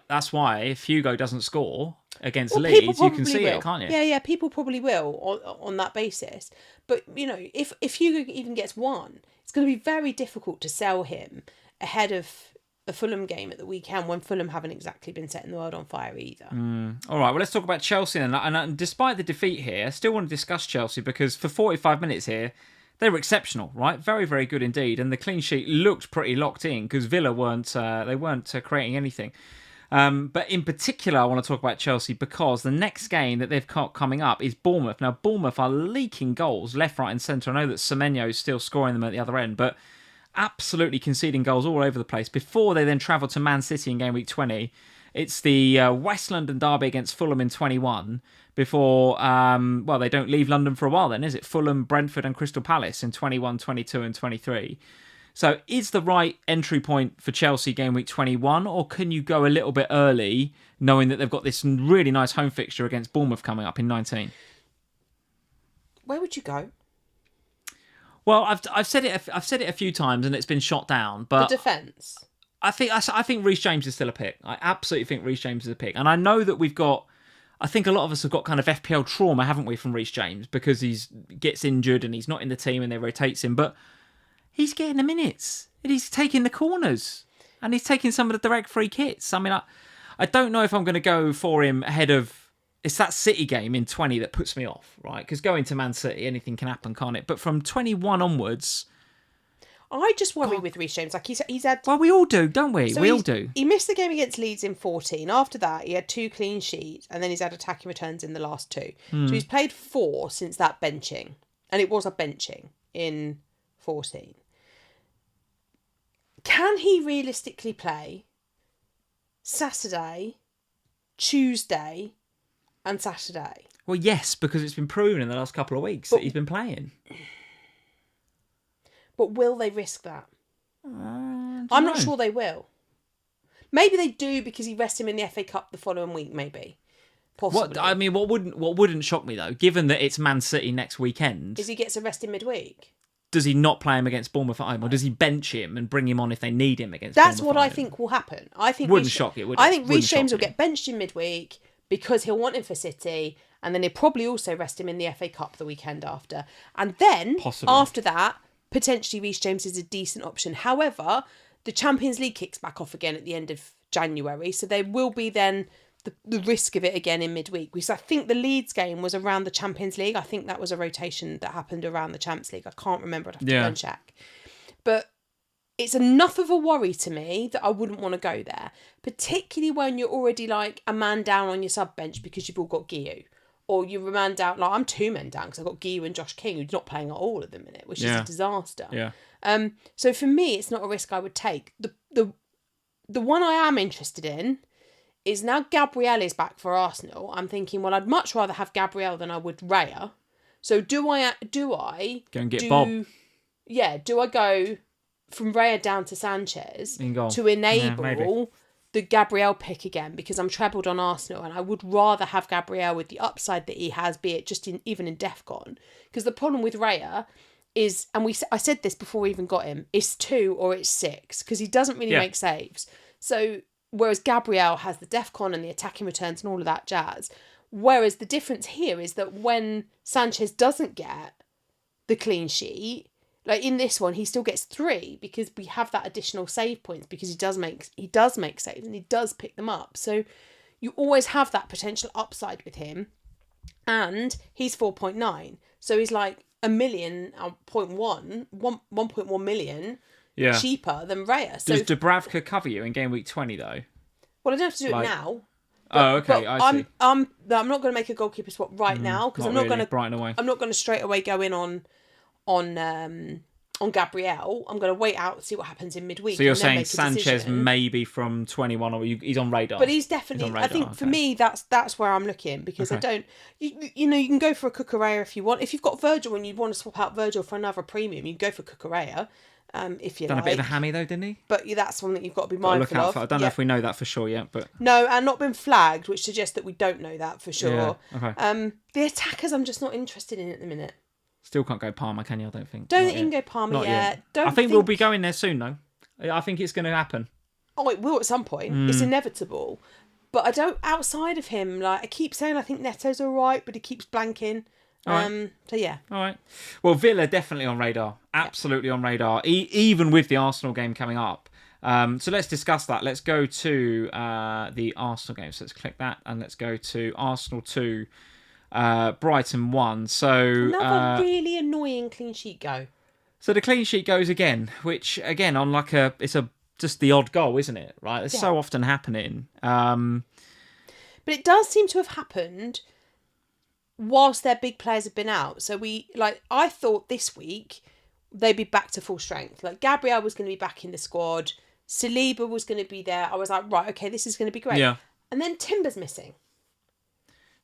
that's why if Hugo doesn't score against Leeds, you can see it, can't you? Yeah, people probably will on that basis. But, you know, if Hugo even gets one, it's going to be very difficult to sell him ahead of a Fulham game at the weekend when Fulham haven't exactly been setting the world on fire either. All right, well, let's talk about Chelsea then. And despite the defeat here, I still want to discuss Chelsea because for 45 minutes here, they were exceptional, right? Very, very good indeed. And the clean sheet looked pretty locked in because Villa weren't creating anything. But in particular, I want to talk about Chelsea because the next game that they've got coming up is Bournemouth. Now, Bournemouth are leaking goals left, right and centre. I know that Semenyo is still scoring them at the other end, but absolutely conceding goals all over the place before they then travel to Man City in game week 20. It's the West London derby against Fulham in 21 before, they don't leave London for a while then, is it? Fulham, Brentford and Crystal Palace in 21, 22 and 23. So is the right entry point for Chelsea game week 21 or can you go a little bit early knowing that they've got this really nice home fixture against Bournemouth coming up in 19? Where would you go? Well, I've said it a few times and it's been shot down, but the defence. I think Reece James is still a pick. I absolutely think Reece James is a pick, and I know that I think a lot of us have got kind of FPL trauma, haven't we, from Reece James because he gets injured and he's not in the team and they rotates him, but he's getting the minutes and he's taking the corners and he's taking some of the direct free kicks. I mean, I don't know if I'm going to go for him ahead of. It's that City game in 20 that puts me off, right? Because going to Man City, anything can happen, can't it? But from 21 onwards, I just worry with Reece James. Like he's had. Well, we all do, don't we? So we all do. He missed the game against Leeds in 14. After that, he had 2 clean sheets, and then he's had attacking returns in the last 2. So he's played 4 since that benching, and it was a benching in 14. Can he realistically play Saturday, Tuesday, and Saturday? Well, yes, because it's been proven in the last couple of weeks that he's been playing. But will they risk that? I'm not sure they will. Maybe they do because he rests him in the FA Cup the following week, maybe. Possibly. What wouldn't shock me, though, given that it's Man City next weekend... is he gets arrested midweek? Does he not play him against Bournemouth at home? Or does he bench him and bring him on if they need him against That's Bournemouth what I think will happen. I think wouldn't shock it, would it? I think Reece James will get benched in midweek because he'll want him for City, and then he'll probably also rest him in the FA Cup the weekend after. And then, after that, potentially Reece James is a decent option. However, the Champions League kicks back off again at the end of January, so there will be then the risk of it again in midweek. Because I think the Leeds game was around the Champions League. I think that was a rotation that happened around the Champions League. I can't remember. I'd have to go and check. But it's enough of a worry to me that I wouldn't want to go there, particularly when you're already like a man down on your sub bench because you've all got Guiu. Or you're a man down, like I'm 2 men down because I've got Guiu and Josh King who's not playing at all at the minute, which is a disaster. Yeah. So for me, it's not a risk I would take. The one I am interested in is now Gabriel is back for Arsenal. I'm thinking, well, I'd much rather have Gabriel than I would Raya. So do I go and get Bob? Yeah. Do I go from Raya down to Sanchez to enable the Gabriel pick again, because I'm trebled on Arsenal and I would rather have Gabriel with the upside that he has, be it just even in DEFCON. Because the problem with Raya is, and I said this before we even got him, it's 2 or it's 6 because he doesn't really make saves. So whereas Gabriel has the DEFCON and the attacking returns and all of that jazz. Whereas the difference here is that when Sanchez doesn't get the clean sheet, like in this one, he still gets 3 because we have that additional save points because he does make saves and he does pick them up. So you always have that potential upside with him, and he's 4.9, so he's like 1.1 million cheaper than Raya. So does Dubravka cover you in game week 20 though? Well, I don't have to do it now. Okay, I see. I'm not going to make a goalkeeper swap right now because I'm not going to Brighton away. I'm not going to straight away go in on Gabriel. I'm going to wait out, see what happens in midweek. So you're saying Sanchez maybe from 21, or he's on radar? But he's definitely. I think for me that's where I'm looking, because I don't. You know, you can go for a Cucurella if you want. If you've got Virgil and you want to swap out Virgil for another premium, you can go for Cucurella. If you done a bit of a hammy though, didn't he? But that's something you've got to be mindful of. I don't know if we know that for sure yet, but no, and not been flagged, which suggests that we don't know that for sure. Yeah, okay. The attackers I'm just not interested in at the minute. Still can't go Parma, can you? I don't think. Don't think you can go Parma yet. I think we'll be going there soon, though. I think it's going to happen. Oh, it will at some point. It's inevitable. But I don't, outside of him, like I keep saying I think Neto's all right, but he keeps blanking. So, yeah. All right. Well, Villa definitely on radar. Absolutely on radar, even with the Arsenal game coming up. So let's discuss that. Let's go to the Arsenal game. So let's click that and let's go to Arsenal 2, Brighton 1. So another really annoying clean sheet go. So the clean sheet goes again, which again on like just the odd goal, isn't it? Right? It's so often happening. But it does seem to have happened whilst their big players have been out. So I thought this week they'd be back to full strength. Like Gabriel was going to be back in the squad. Saliba was going to be there. I was like, right, okay, this is going to be great. Yeah. And then Timber's missing.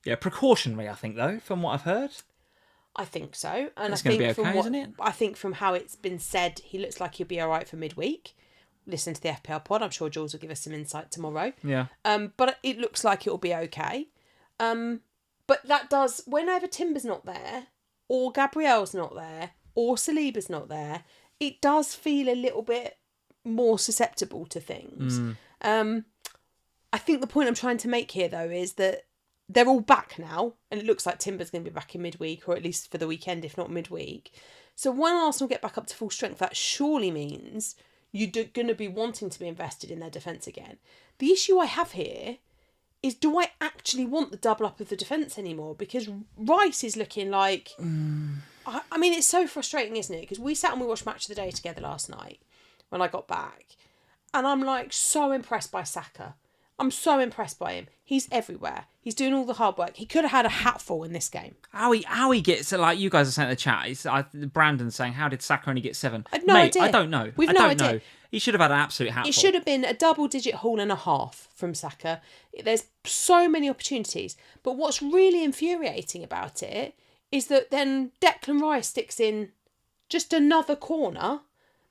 Yeah, precautionary, I think, though, from what I've heard. I think so. And it's going to be okay, isn't it? I think from how it's been said, he looks like he'll be all right for midweek. Listen to the FPL pod. I'm sure Jules will give us some insight tomorrow. Yeah. But it looks like it'll be okay. But that does, whenever Timber's not there, or Gabriel's not there, or Saliba's not there, it does feel a little bit more susceptible to things. I think the point I'm trying to make here, though, is that they're all back now, and it looks like Timber's going to be back in midweek, or at least for the weekend, if not midweek. So when Arsenal get back up to full strength, that surely means you're going to be wanting to be invested in their defence again. The issue I have here is, do I actually want the double up of the defence anymore? Because Rice is looking like... I mean, it's so frustrating, isn't it? Because we sat and we watched Match of the Day together last night when I got back. And I'm like so impressed by Saka. I'm so impressed by him. He's everywhere. He's doing all the hard work. He could have had a hatful in this game. How he gets, like you guys are saying in the chat, Brandon's saying, how did Saka only get 7? I have no idea. I don't know. We've no idea. Know. He should have had an absolute hatful. It should have been a double-digit haul and a half from Saka. There's so many opportunities. But what's really infuriating about it is that then Declan Rice sticks in just another corner.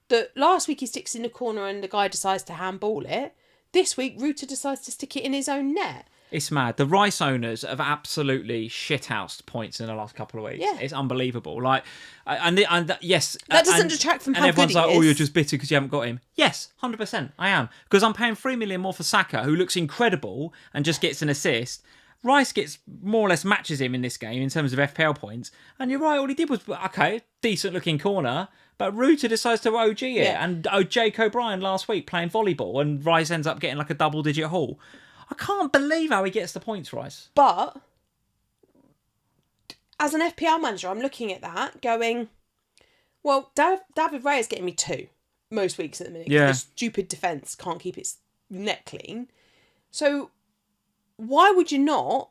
That last week he sticks in the corner and the guy decides to handball it. This week, Ruta decides to stick it in his own net. It's mad. The Rice owners have absolutely shithoused points in the last couple of weeks. Yeah. It's unbelievable. Like, yes. That doesn't detract from how good he is. And everyone's like, oh, you're just bitter because you haven't got him. Yes, 100%. I am. Because I'm paying $3 million more for Saka, who looks incredible and just gets an assist. Rice gets more or less matches him in this game in terms of FPL points. And you're right, all he did was, okay, decent looking corner. But Ruta decides to OG it. Yeah. And Jake O'Brien last week playing volleyball. And Rice ends up getting like a double-digit haul. I can't believe how he gets the points, Rice. But as an FPL manager, I'm looking at that going, well, David Raya is getting me 2 most weeks at the minute. Yeah. The stupid defence can't keep its net clean. So why would you not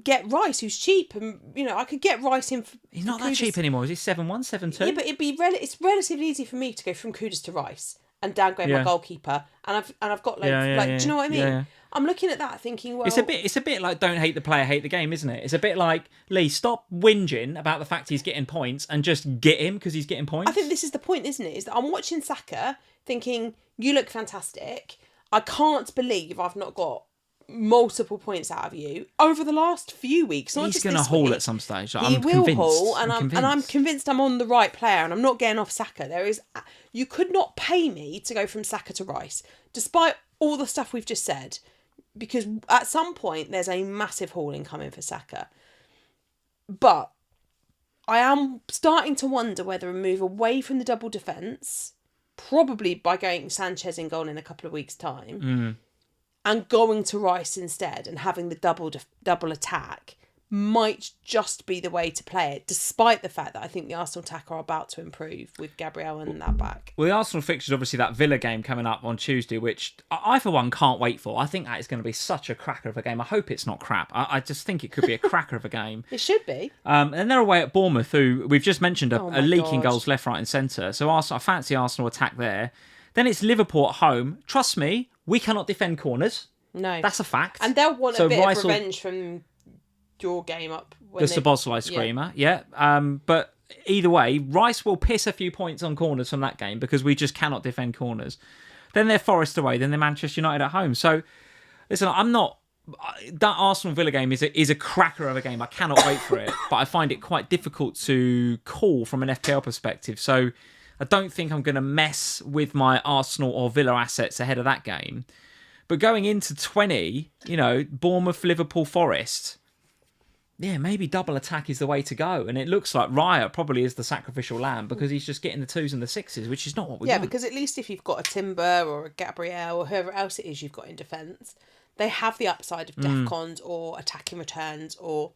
get Rice, who's cheap? And, I could get Rice in. He's not that cheap anymore. Is he 7-1, 7-2? Yeah, but it's relatively easy for me to go from Kudus to Rice and downgrade my goalkeeper. And I've got loads. Do you know what I mean? Yeah. I'm looking at that thinking, well... It's a bit like don't hate the player, hate the game, isn't it? It's a bit like, Lee, stop whinging about the fact he's getting points and just get him because he's getting points. I think this is the point, isn't it? Is that I'm watching Saka thinking, you look fantastic. I can't believe I've not got multiple points out of you over the last few weeks. He's going to haul at some stage. He will haul, and I'm convinced I'm on the right player, and I'm not getting off Saka. You could not pay me to go from Saka to Rice, despite all the stuff we've just said, because at some point there's a massive hauling coming for Saka. But I am starting to wonder whether a move away from the double defence, probably by going Sanchez in goal in a couple of weeks' time, and going to Rice instead and having the double attack might just be the way to play it, despite the fact that I think the Arsenal attack are about to improve with Gabriel and that back. Well, the Arsenal fixtures, obviously that Villa game coming up on Tuesday, which I for one can't wait for. I think that is going to be such a cracker of a game. I hope it's not crap. I just think it could be a cracker of a game. It should be. And they're away at Bournemouth, who we've just mentioned are leaking God. goals left, right and centre. So I fancy Arsenal attack there. Then it's Liverpool at home. Trust me, we cannot defend corners. No. That's a fact. And they'll want a bit of revenge from your game up. The Szoboszlai screamer, yeah. But either way, Rice will piss a few points on corners from that game because we just cannot defend corners. Then they're Forest away, then they're Manchester United at home. So, listen, I'm not that Arsenal Villa game is a cracker of a game. I cannot wait for it, but I find it quite difficult to call from an FPL perspective. So I don't think I'm going to mess with my Arsenal or Villa assets ahead of that game. But going into 20, Bournemouth, Liverpool, Forest, yeah, maybe double attack is the way to go. And it looks like Raya probably is the sacrificial lamb because he's just getting the 2s and the 6s, which is not what we want. Yeah, because at least if you've got a Timber or a Gabriel or whoever else it is you've got in defence, they have the upside of defcons or attacking returns or,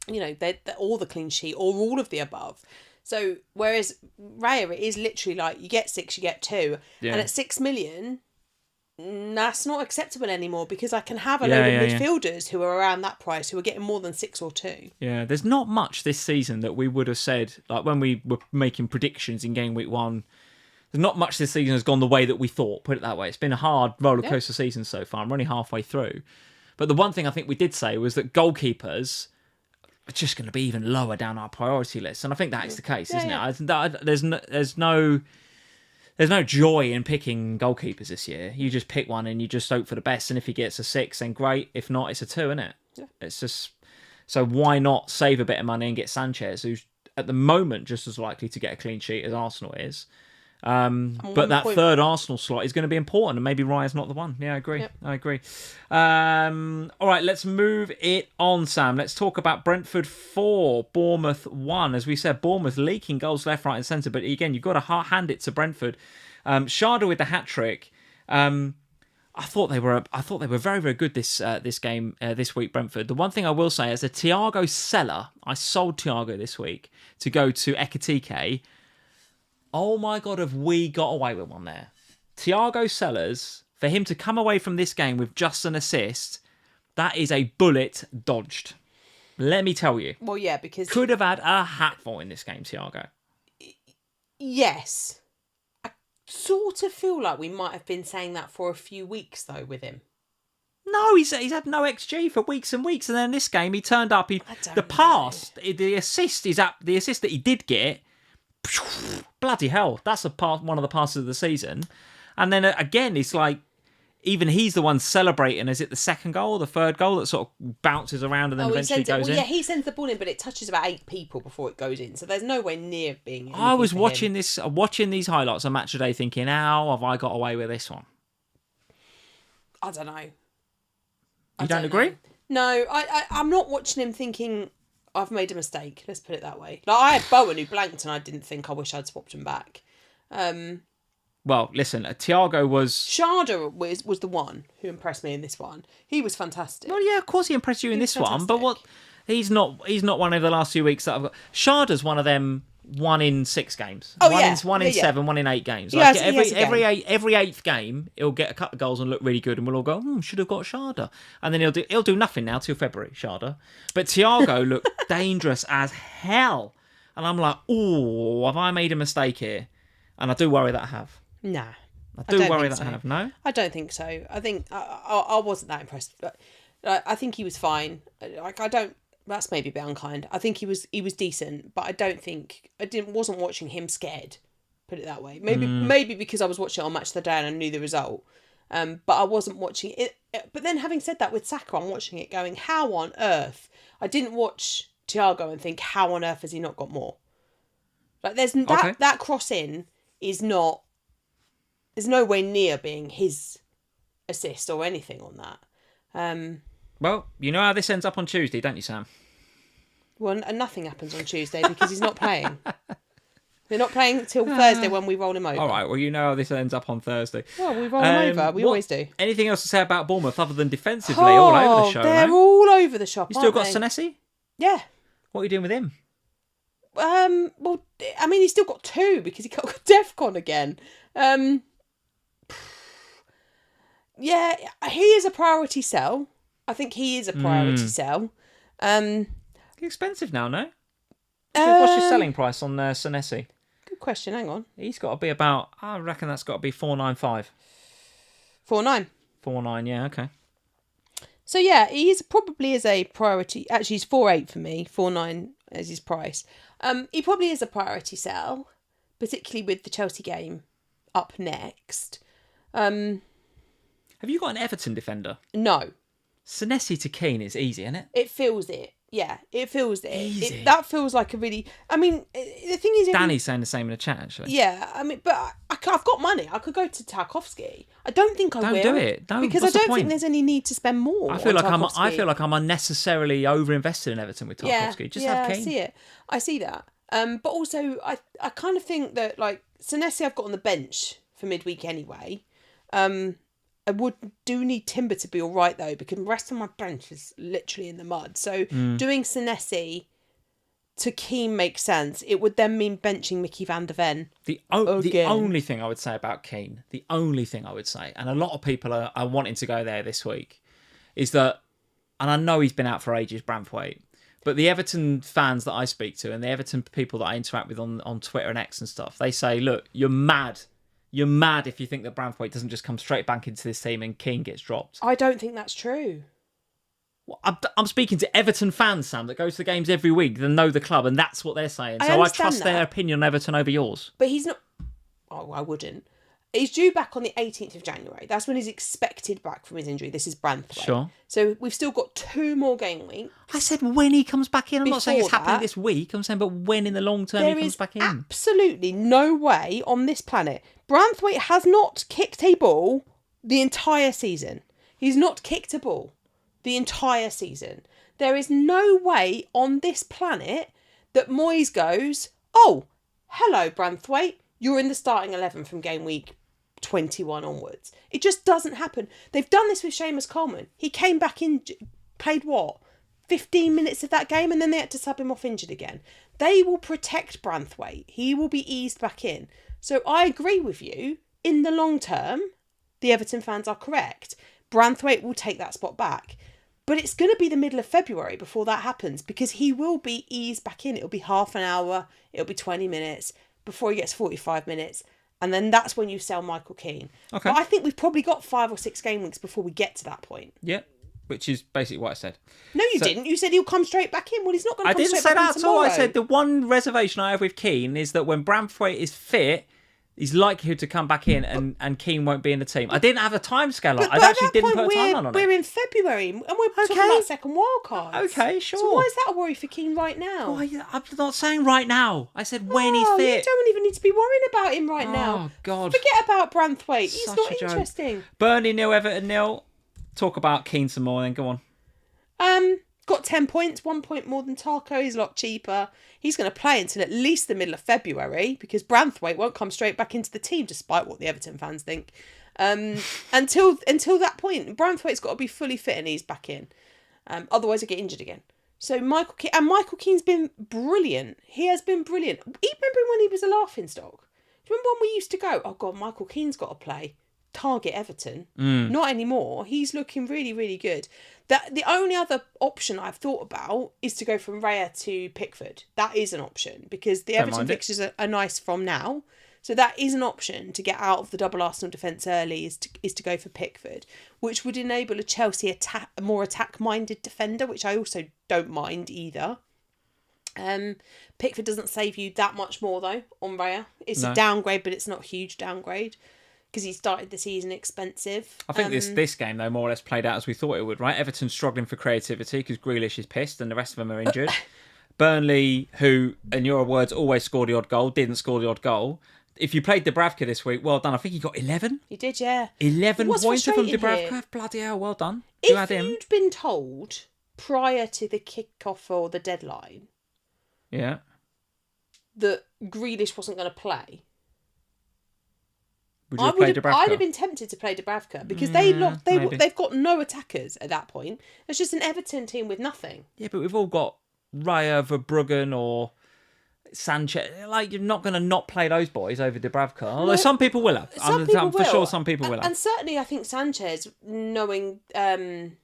they're all the clean sheet or all of the above. So whereas Raya, it is literally like you get 6, you get 2. Yeah. And at 6 million... that's not acceptable anymore because I can have a load of midfielders who are around that price who are getting more than 6 or 2. Yeah, there's not much this season that we would have said, like when we were making predictions in game week 1, there's not much this season has gone the way that we thought, put it that way. It's been a hard rollercoaster season so far. I'm only halfway through. But the one thing I think we did say was that goalkeepers are just going to be even lower down our priority list. And I think that is the case, isn't it? There's no joy in picking goalkeepers this year. You just pick one and you just hope for the best. And if he gets a 6, then great. If not, it's a 2, isn't it? Yeah. It's just... So why not save a bit of money and get Sanchez, who's at the moment just as likely to get a clean sheet as Arsenal is. But that third Arsenal slot is going to be important, and maybe Raya's not the one. Yeah, I agree. Yep. I agree. All right, let's move it on, Sam. Let's talk about Brentford 4, Bournemouth 1. As we said, Bournemouth leaking goals left, right and centre. But again, you've got to hand it to Brentford. Sharda with the hat-trick. I thought they were very, very good this game this week, Brentford. The one thing I will say, as a Thiago seller, I sold Thiago this week to go to Ekitike. Oh my God, have we got away with one there? Thiago Sellers, for him to come away from this game with just an assist, that is a bullet dodged. Let me tell you. Well, yeah, because... Could have had a hatful in this game, Thiago. Yes. I sort of feel like we might have been saying that for a few weeks, though, with him. No, he's had no XG for weeks and weeks, and then this game he turned up. The assist that he did get... Bloody hell, that's one of the passes of the season. And then again, it's like even he's the one celebrating. Is it the second goal or the third goal that sort of bounces around and then eventually goes in? Yeah, he sends the ball in, but it touches about 8 people before it goes in. So there's no way near being. I was watching these highlights on Match Today, thinking, "How have I got away with this one?" I don't know. You don't agree? No, I'm not watching him thinking, I've made a mistake. Let's put it that way. Like I had Bowen who blanked, and I didn't think I wish I'd swapped him back. Well, listen, Thiago was... Sharda was the one who impressed me in this one. He was fantastic. Well, yeah, of course he impressed you in this one, but he's not one over the last few weeks that I've got. Sharda's one of them 1 in 6 games. Oh, one in 7, 1 in 8 games. Like every 8th game, he'll get a couple of goals and look really good, and we'll all go, should have got Sharda. And then he'll do nothing now till February, Sharda. But Thiago looked dangerous as hell. And I'm like, have I made a mistake here? And I do worry that I have. Nah. I do worry that I have, no? I don't think so. I think I wasn't that impressed. But I think he was fine. That's maybe a bit unkind. I think he was decent, but I wasn't watching him scared. Put it that way. Maybe because I was watching it on Match of the Day and I knew the result. But I wasn't watching it. But then having said that, with Saka, I'm watching it going, how on earth? I didn't watch Thiago and think, how on earth has he not got more? Like that cross in is not. There's no way near being his assist or anything on that. Well, you know how this ends up on Tuesday, don't you, Sam? Well, and nothing happens on Tuesday because he's not playing. They're not playing till Thursday when we roll him over. All right, well, you know how this ends up on Thursday. Well, we roll him over. We always do. Anything else to say about Bournemouth other than defensively all over the show? They're all over the shop, You still got Senesi? Yeah. What are you doing with him? Well, I mean, he's still got 2 because he got DEFCON again. Yeah, he is a priority sell. I think he is a priority sell. Expensive now, no? What's your selling price on Senesi? Good question. Hang on. He's got to be about. I reckon that's got to be 495. 4.9. 4.9. Yeah. Okay. So yeah, he probably is a priority. Actually, he's 4.8 for me. 4.9 as his price. He probably is a priority sell, particularly with the Chelsea game up next. Have you got an Everton defender? No. Senesi to Keane is easy, isn't it? It feels it. Yeah, it feels it. Easy. That feels like a really... I mean, the thing is... Danny's saying the same in the chat, actually. Yeah, I mean, but I've got money. I could go to Tarkowski. I don't think I will. Don't do it. Don't. Because What's I the don't point? think there's any need to spend more I feel on like I'm unnecessarily over-invested in Everton with Tarkowski. Just have Keane. I see it. I see that. But also, I kind of think that, like, Senesi I've got on the bench for midweek anyway. I do need Timber to be all right, though, because the rest of my bench is literally in the mud. So doing Senesi to Keane makes sense. It would then mean benching Mickey van der Ven. The only thing I would say about Keane, and a lot of people are wanting to go there this week, is that, and I know he's been out for ages, Branthwaite, but the Everton fans that I speak to and the Everton people that I interact with on Twitter and X and stuff, they say, look, you're mad. You're mad if you think that Branthwaite doesn't just come straight back into this team and Keane gets dropped. I don't think that's true. Well, I'm speaking to Everton fans, Sam, that go to the games every week, that know the club, and that's what they're saying. So I trust their opinion on Everton over yours. But he's not... Oh, I wouldn't. He's due back on the 18th of January. That's when he's expected back from his injury. This is Branthwaite. Sure. So we've still got 2 more game weeks. I said when he comes back in. I'm not saying it's Before happening that, this week. I'm saying, but when in the long term he comes back in. There is absolutely no way on this planet. Branthwaite has not kicked a ball the entire season. He's not kicked a ball the entire season. There is no way on this planet that Moyes goes, oh, hello, Branthwaite. You're in the starting 11 from game week 21 onwards. It just doesn't happen. They've done this with Seamus Coleman. He came back in, played what? 15 minutes of that game, and then they had to sub him off injured again. They will protect Branthwaite. He will be eased back in. So I agree with you. In the long term, the Everton fans are correct. Branthwaite will take that spot back. But it's going to be the middle of February before that happens, because he will be eased back in. It'll be half an hour. It'll be 20 minutes before he gets 45 minutes. And then that's when you sell Michael Keane. Okay. But I think we've probably got 5 or 6 game weeks before we get to that point. Yeah, which is basically what I said. No, you didn't. You said he'll come straight back in. Well, he's not going to come straight back in. I didn't say that at all. I said the one reservation I have with Keane is that when Branthwaite is fit, he's likely to come back in and Keane won't be in the team. I didn't have a time scale on it. I actually didn't put a timeline on it. We're in February and we're talking about second wild cards. Okay, sure. So why is that a worry for Keane right now? Oh, I'm not saying right now. I said when he's fit. You don't even need to be worrying about him right now. Oh, God. Forget about Branthwaite. He's Such not a joke. interesting. Burnley 0, Everton 0. Talk about Keane some more then. Go on. Got 10 points, 1 point more than Tarko. He's a lot cheaper. He's going to play until at least the middle of February, because Branthwaite won't come straight back into the team, despite what the Everton fans think. Until that point, Branthwaite's got to be fully fit and he's back in. Otherwise, he'll get injured again. So Michael Keane's been brilliant. He has been brilliant. Remember when he was a laughing stock? Do you remember when we used to go, oh God, Michael Keane's got to play? Target Everton. Not anymore. He's looking really, really good. The only other option I've thought about is to go from Raya to Pickford. That is an option, because the Everton fixtures are nice from now. So that is an option to get out of the double Arsenal defence early, is to go for Pickford, which would enable a Chelsea a more attack-minded defender, which I also don't mind either. Pickford doesn't save you that much more though on Raya. It's a downgrade, but it's not a huge downgrade, because he started the season expensive. I think this game, though, more or less played out as we thought it would, right? Everton struggling for creativity because Grealish is pissed and the rest of them are injured. Burnley, who, in your words, always score the odd goal, didn't score the odd goal. If you played Dubravka this week, well done. I think he got 11. He did, yeah. 11 points from Dubravka. Bloody hell, well done. If you'd been told prior to the kick-off or the deadline that Grealish wasn't going to play, I'd have been tempted to play Dubravka, because they've got no attackers at that point. It's just an Everton team with nothing. Yeah, but we've all got Raya, Verbruggen or Sanchez. Like, you're not going to not play those boys over Dubravka. Although some people will have. For sure some people will have. And certainly I think Sanchez, knowing that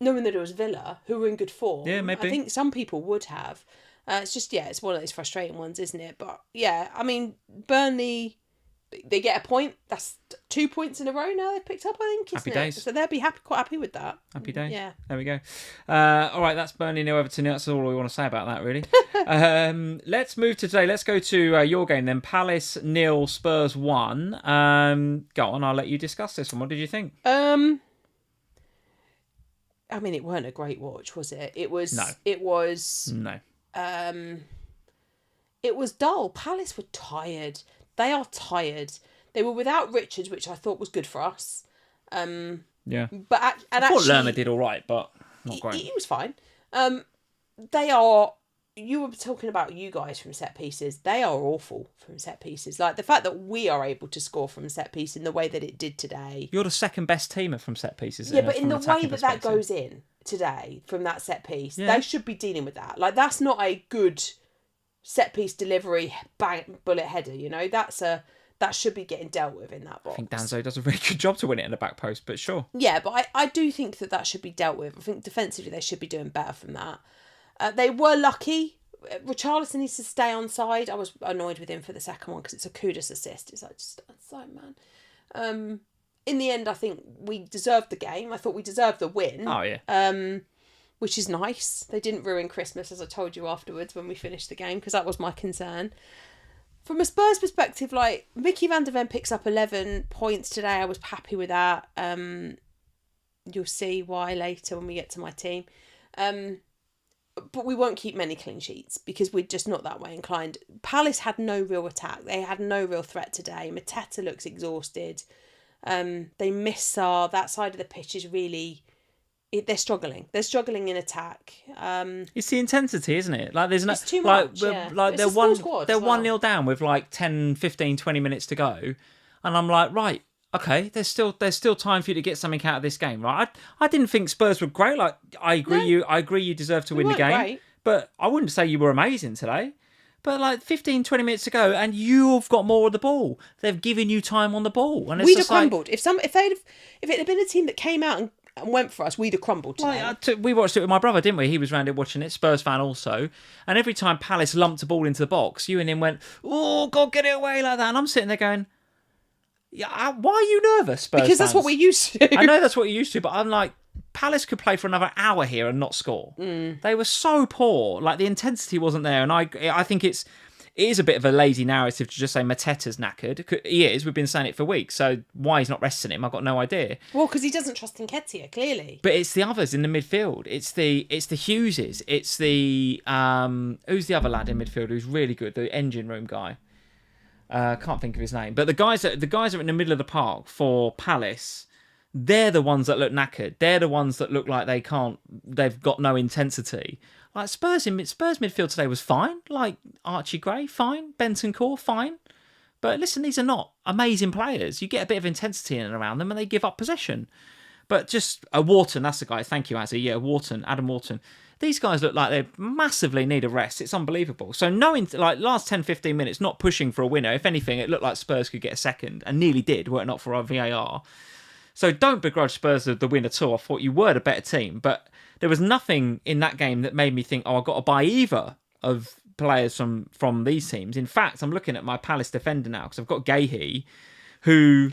it was Villa, who were in good form, maybe. I think some people would have. It's just, it's one of those frustrating ones, isn't it? But yeah, I mean, Burnley, they get a point. That's 2 points in a row now they've picked up, I think. Happy days. So they'll be quite happy with that. Happy days. Yeah. There we go. All right, that's Burnley 0, Everton 0. That's all we want to say about that, really. Let's move to today. Let's go to your game then. Palace 0, Spurs 1. Go on, I'll let you discuss this one. What did you think? I mean, it weren't a great watch, was it? It was. No. It was. No. It was dull. Palace were tired. They are tired. They were without Richards, which I thought was good for us. Yeah. But I thought actually, Lerma did all right, but not great. He was fine. They are. You were talking about you guys from set pieces. They are awful from set pieces. Like the fact that we are able to score from set piece in the way that it did today. You're the second best teamer from set pieces. Yeah, but in the way that goes in today from that set piece, they should be dealing with that. Like that's not a good set piece delivery bang bullet header. You know, that should be getting dealt with in that box. I think Danzo does a really good job to win it in the back post, but sure. Yeah, but I do think that should be dealt with. I think defensively they should be doing better from that. They were lucky. Richarlison needs to stay on side. I was annoyed with him for the second one because it's a Kudus assist. It's like, just on side, man. In the end, I think we deserved the game. I thought we deserved the win. Oh, yeah. Which is nice. They didn't ruin Christmas, as I told you afterwards when we finished the game, because that was my concern. From a Spurs perspective, like, Mickey van der Ven picks up 11 points today. I was happy with that. You'll see why later when we get to my team. But we won't keep many clean sheets because we're just not that way inclined. Palace had no real attack. They had no real threat today. Mateta looks exhausted. They miss that side of the pitch is really... They're struggling. They're struggling in attack. It's the intensity, isn't it? Like there's no, it's too much, like they're 1-0 down with like 10, 15, 20 minutes to go. And I'm like, right, okay, there's still time for you to get something out of this game, right? I didn't think Spurs were great. Like I agree you deserve to win the game. Great. But I wouldn't say you were amazing today. But like 15, 20 minutes to go and you've got more of the ball. They've given you time on the ball. And it's we'd have crumbled. If it had been a team that came out and went for us, we'd have crumbled today. We watched it with my brother, didn't we? He was round it watching it, Spurs fan also. And every time Palace lumped a ball into the box, you and him went, "Oh God, get it away," like that. And I'm sitting there going, "Yeah, why are you nervous, Spurs Because that's fans?" what we used to. I know that's what you're used to, but I'm like, Palace could play for another hour here and not score. They were so poor. Like the intensity wasn't there, and I think it is a bit of a lazy narrative to just say Mateta's knackered. He is. We've been saying it for weeks. So why he's not resting him, I've got no idea. Well, because he doesn't trust Nketiah, clearly. But it's the others in the midfield. It's the Hugheses. It's the who's the other lad in midfield who's really good? The engine room guy. Can't think of his name. But the guys that are in the middle of the park for Palace, they're the ones that look knackered. They're the ones that look like they've got no intensity. Like Spurs midfield today was fine. Like Archie Gray, fine. Bentancur, fine. But listen, these are not amazing players. You get a bit of intensity in and around them and they give up possession. But just Wharton, that's the guy. Thank you, Azzy. Yeah, Adam Wharton. These guys look like they massively need a rest. It's unbelievable. So knowing, like, last 10, 15 minutes, not pushing for a winner. If anything, it looked like Spurs could get a second and nearly did, were it not for our VAR. So don't begrudge Spurs the win at all. I thought you were the better team. But there was nothing in that game that made me think, I've got to buy either of players from these teams. In fact, I'm looking at my Palace defender now because I've got Gahey, who...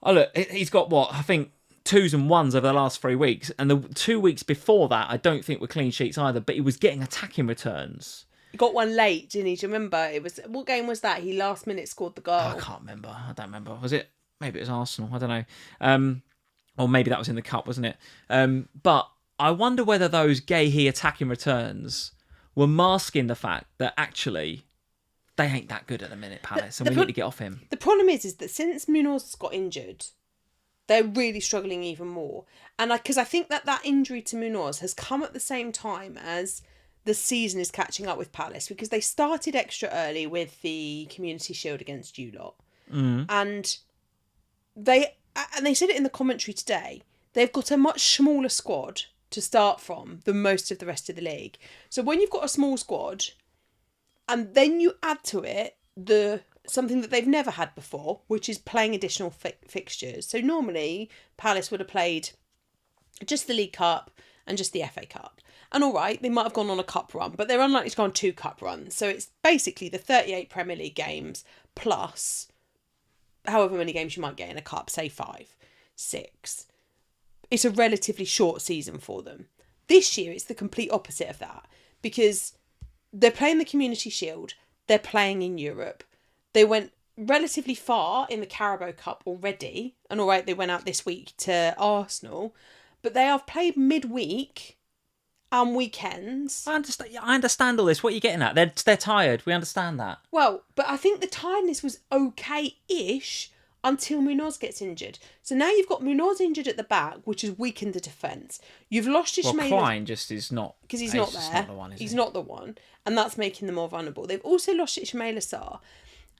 Oh, look, he's got what? I think 2s and 1s over the last 3 weeks. And the 2 weeks before that, I don't think were clean sheets either. But he was getting attacking returns. He got one late, didn't he? Do you remember? What game was that? He last minute scored the goal. I can't remember. I don't remember. Was it... Maybe it was Arsenal. I don't know. Or maybe that was in the Cup, wasn't it? But I wonder whether those Gahey attacking returns were masking the fact that actually they ain't that good at the minute, Palace, and we need to get off him. The problem is that since Munoz got injured, they're really struggling even more. And because I think that injury to Munoz has come at the same time as the season is catching up with Palace, because they started extra early with the Community Shield against you lot. And they said it in the commentary today, they've got a much smaller squad to start from than most of the rest of the league. So when you've got a small squad and then you add to it something that they've never had before, which is playing additional fixtures. So normally Palace would have played just the League Cup and just the FA Cup. And all right, they might have gone on a cup run, but they're unlikely to go on 2 cup runs. So it's basically the 38 Premier League games plus however many games you might get in a cup, say 5, 6. It's a relatively short season for them. This year, it's the complete opposite of that, because they're playing the Community Shield, they're playing in Europe. They went relatively far in the Carabao Cup already, and all right, they went out this week to Arsenal, but they have played midweek and weekends. I understand all this. What are you getting at? They're tired. We understand that. Well, but I think the tiredness was okay-ish until Munoz gets injured. So now you've got Munoz injured at the back, which has weakened the defence. You've lost Ismail. Well, Klein just is not... Because he's not there. Not the one, he's not the one. And that's making them more vulnerable. They've also lost Ismail Assar.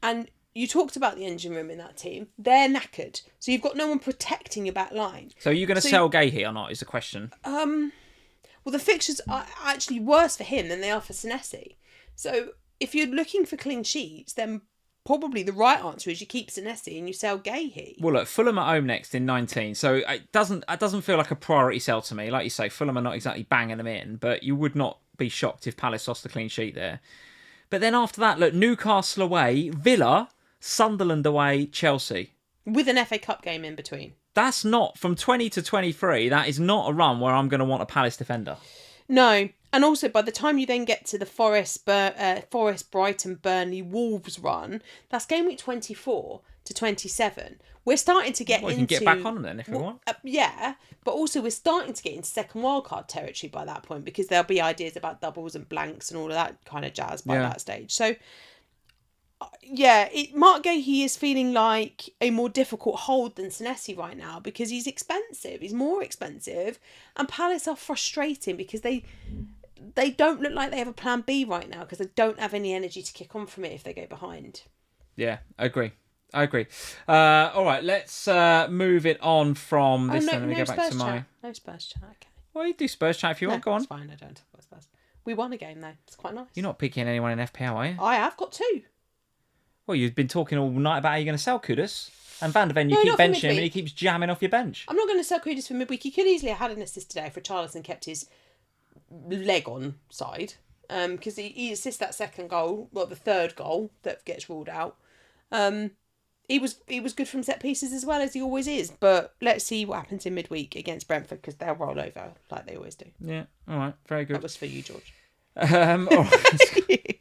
And you talked about the engine room in that team. They're knackered. So you've got no one protecting your back line. So are you going to sell Gahey or not is the question. Well, the fixtures are actually worse for him than they are for Senesi. So if you're looking for clean sheets, then probably the right answer is you keep Senesi and you sell Gahey. Well, look, Fulham at home next in 19, so it doesn't feel like a priority sell to me. Like you say, Fulham are not exactly banging them in, but you would not be shocked if Palace lost a clean sheet there. But then after that, look, Newcastle away, Villa, Sunderland away, Chelsea. With an FA Cup game in between. That's not, from 20 to 23, that is not a run where I'm going to want a Palace defender. No. And also, by the time you then get to the Forest, Brighton, Burnley, Wolves run, that's game week 24 to 27. We're starting to get into... You can get back on them then if you want. Yeah, but also we're starting to get into second wildcard territory by that point because there'll be ideas about doubles and blanks and all of that kind of jazz by that stage. So, yeah, Mark Gahey is feeling like a more difficult hold than Senesi right now because he's expensive. He's more expensive. And Palace are frustrating because they don't look like they have a plan B right now because they don't have any energy to kick on from it if they go behind. Yeah, I agree. All right, let's move it on from this. Let me go back to my... No Spurs chat, okay. Well, you do Spurs chat if you want, go on. It's fine, I don't talk about Spurs. We won a game though, it's quite nice. You're not picking anyone in FPL, are you? I have got 2. Well, you've been talking all night about how you're going to sell Kudus. And Van der Ven, you keep benching him and he keeps jamming off your bench. I'm not going to sell Kudus for midweek. He could easily have had an assist today for Charleston kept his leg on side. Because he assists that second goal, well, the third goal that gets ruled out. He was good from set pieces as well as he always is. But let's see what happens in midweek against Brentford because they'll roll over like they always do. Yeah, all right, very good. That was for you, George. All right.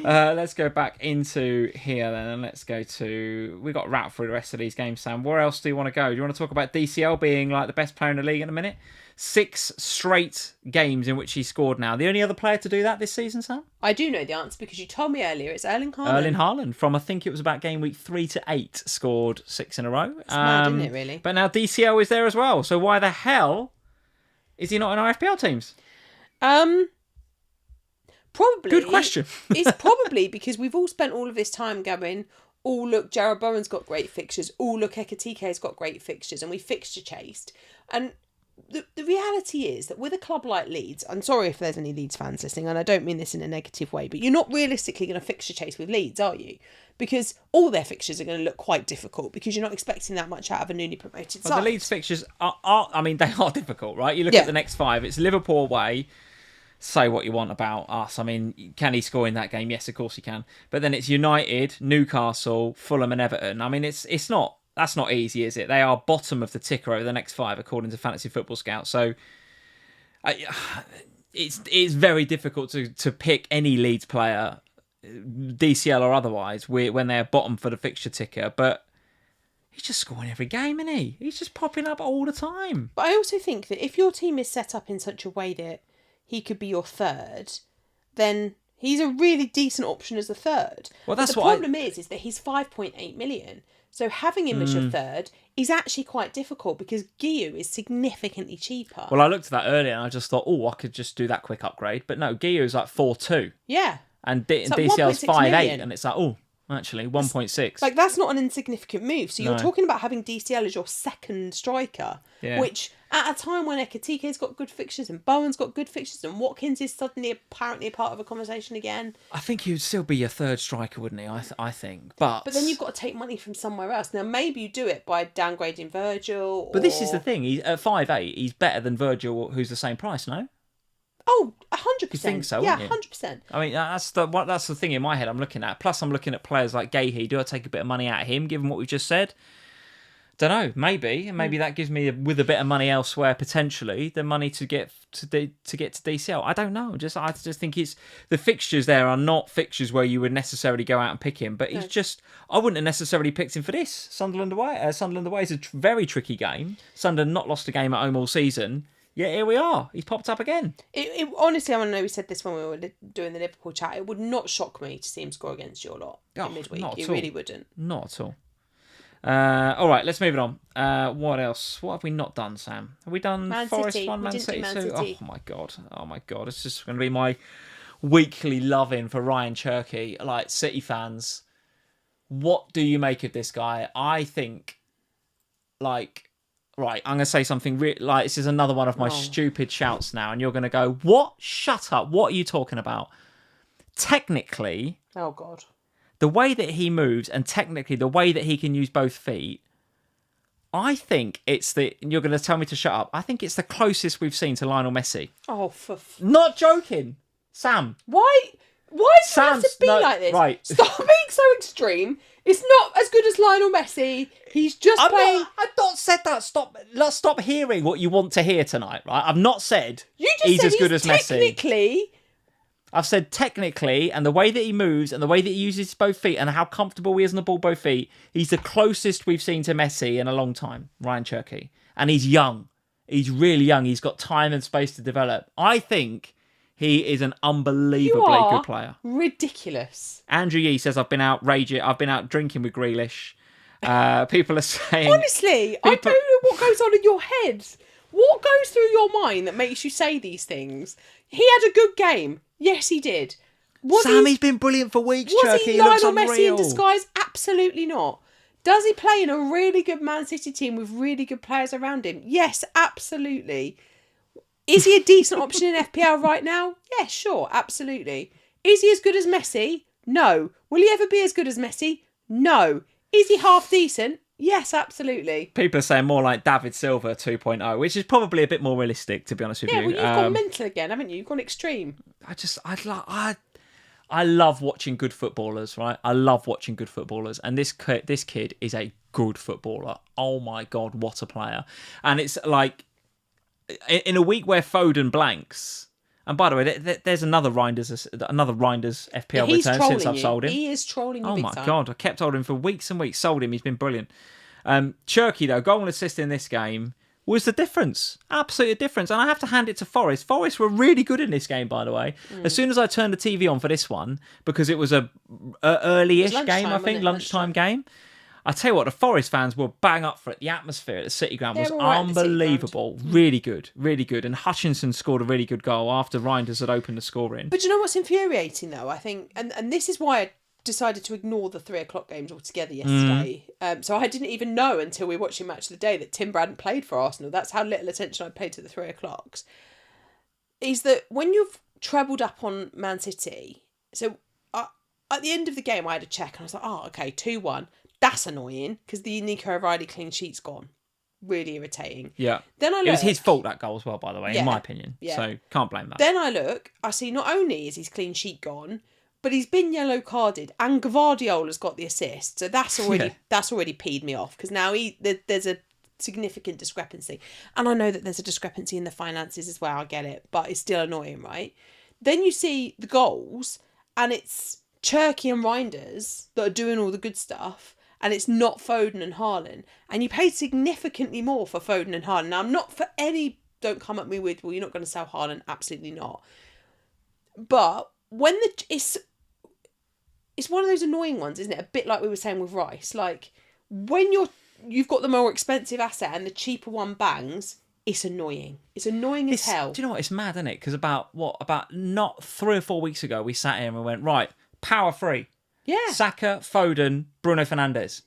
Let's go back into here then and let's go to... We've got to wrap through the rest of these games, Sam. Where else do you want to go? Do you want to talk about DCL being like the best player in the league at the minute? 6 straight games in which he scored now. The only other player to do that this season, Sam? I do know the answer because you told me earlier it's Erling Haaland. Erling Haaland from, I think it was about game week 3 to 8, scored 6 in a row. It's mad, isn't it, really? But now DCL is there as well. So why the hell is he not in our FPL teams? Probably. Good question. It's probably because we've all spent all of this time going, oh, look, Jarrod Bowen's got great fixtures. Oh, look, Ekitike's got great fixtures. And we fixture chased. And the reality is that with a club like Leeds, I'm sorry if there's any Leeds fans listening, and I don't mean this in a negative way, but you're not realistically going to fixture chase with Leeds, are you? Because all their fixtures are going to look quite difficult because you're not expecting that much out of a newly promoted side. The Leeds fixtures are I mean, they are difficult, right? You look at the next 5. It's Liverpool away. Say what you want about us. I mean, can he score in that game? Yes, of course he can. But then it's United, Newcastle, Fulham and Everton. I mean, it's not... That's not easy, is it? They are bottom of the ticker over the next 5, according to Fantasy Football Scout. So it's very difficult to pick any Leeds player, DCL or otherwise, when they're bottom for the fixture ticker. But he's just scoring every game, isn't he? He's just popping up all the time. But I also think that if your team is set up in such a way that he could be your third, then he's a really decent option as a third. Well, that's the problem is that he's 5.8 million. So having him as your third is actually quite difficult because Guiu is significantly cheaper. Well, I looked at that earlier and I just thought, I could just do that quick upgrade. But no, Guiu is like 4.2. Yeah. And DCL's 5.8. And it's like, actually, 1.6. Like, that's not an insignificant move. So you're talking about having DCL as your second striker, which at a time when Ekitike's got good fixtures and Bowen's got good fixtures and Watkins is suddenly apparently a part of a conversation again. I think he would still be your third striker, wouldn't he? I think. But then you've got to take money from somewhere else. Now, maybe you do it by downgrading Virgil. But this is the thing. He's at 5.8. He's better than Virgil, who's the same price, no? Oh, 100%. You think so? Yeah, you? 100%. I mean, that's the thing in my head I'm looking at. Plus, I'm looking at players like Gahey. Do I take a bit of money out of him, given what we've just said? Don't know. Maybe that gives me with a bit of money elsewhere potentially the money to get to DCL. I don't know. I just think it's the fixtures there are not fixtures where you would necessarily go out and pick him. But he's just I wouldn't have necessarily picked him for this. Sunderland away. Sunderland away is a very tricky game. Sunderland not lost a game at home all season. Yeah, here we are. He's popped up again. Honestly, I know we said this when we were doing the Liverpool chat. It would not shock me to see him score against your lot in midweek. It really wouldn't. Not at all. All right, let's move it on. What else? What have we not done, Sam? Have we done Forest 1, Man City 2? Oh my god! It's just going to be my weekly loving for Ryan Cherki. Like City fans, what do you make of this guy? I think, right, I'm going to say something. This is another one of my stupid shouts now, and you're going to go, "What? Shut up! What are you talking about?" Technically, oh god. The way that he moves and technically the way that he can use both feet, I think it's you're going to tell me to shut up. I think it's the closest we've seen to Lionel Messi. Oh, not joking, Sam. Why does it have to be like this? Right. Stop being so extreme. It's not as good as Lionel Messi. He's just playing. I've not said that. Stop hearing what you want to hear tonight, right? I've not said you just he's said as good as Messi. Technically. I've said technically, and the way that he moves, and the way that he uses both feet, and how comfortable he is on the ball both feet, he's the closest we've seen to Messi in a long time, Ryan Cherki. And he's young. He's really young. He's got time and space to develop. I think he is an unbelievably good player. Ridiculous. Andrew Yee says, I've been out drinking with Grealish. People are saying... Honestly, I don't know what goes on in your head. What goes through your mind that makes you say these things? He had a good game. Yes, he did. He's been brilliant for weeks, Cherki. Was he Lionel Messi in disguise? Absolutely not. Does he play in a really good Man City team with really good players around him? Yes, absolutely. Is he a decent option in FPL right now? Yeah, sure, absolutely. Is he as good as Messi? No. Will he ever be as good as Messi? No. Is he half decent? Yes, absolutely. People are saying more like David Silva 2.0, which is probably a bit more realistic, to be honest with you. Yeah, well, you've gone mental again, haven't you? You've gone extreme. I love watching good footballers, right? I love watching good footballers, and this kid is a good footballer. Oh my god, what a player! And it's like in a week where Foden blanks. And by the way, there's another Reinders FPL return since I've sold him. He is trolling you. Oh big my time. god, I kept holding him for weeks and weeks. Sold him. He's been brilliant. Cherki though, goal and assist in this game was the difference. Absolute difference. And I have to hand it to Forest. Forest were really good in this game, by the way. As soon as I turned the TV on for this one, because it was a early-ish game, I think, lunchtime game. I tell you what, the Forest fans were bang up for it. The atmosphere at the City Ground was unbelievable. Really good, really good. And Hutchinson scored a really good goal after Reinders had opened the scoring. But you know what's infuriating, though? I think, and this is why I decided to ignore the 3:00 games altogether yesterday. So I didn't even know until we were watching Match of the Day that Timber hadn't played for Arsenal. That's how little attention I paid to the 3:00s. Is that when you've trebled up on Man City, so at the end of the game I had a check and I was like, oh, okay, 2-1. That's annoying because the Nico O'Reilly clean sheet's gone. Really irritating. Yeah. Then it was his fault, that goal as well, by the way, in my opinion. Yeah. So can't blame that. Then I look, I see not only is his clean sheet gone, but he's been yellow carded and Gvardiola's got the assist. So that's already peed me off because now there's a significant discrepancy. And I know that there's a discrepancy in the finances as well. I get it, but it's still annoying, right? Then you see the goals and it's Cherki and Reinders that are doing all the good stuff. And it's not Foden and Haaland. And you paid significantly more for Foden and Haaland. Now, I'm not for any... Don't come at me with, well, you're not going to sell Haaland. Absolutely not. But when it's one of those annoying ones, isn't it? A bit like we were saying with Rice. Like, when you've got the more expensive asset and the cheaper one bangs, it's annoying. It's annoying as hell. Do you know what? It's mad, isn't it? Because about not 3 or 4 weeks ago, we sat here and we went, right, power free. Yeah. Saka, Foden, Bruno Fernandes.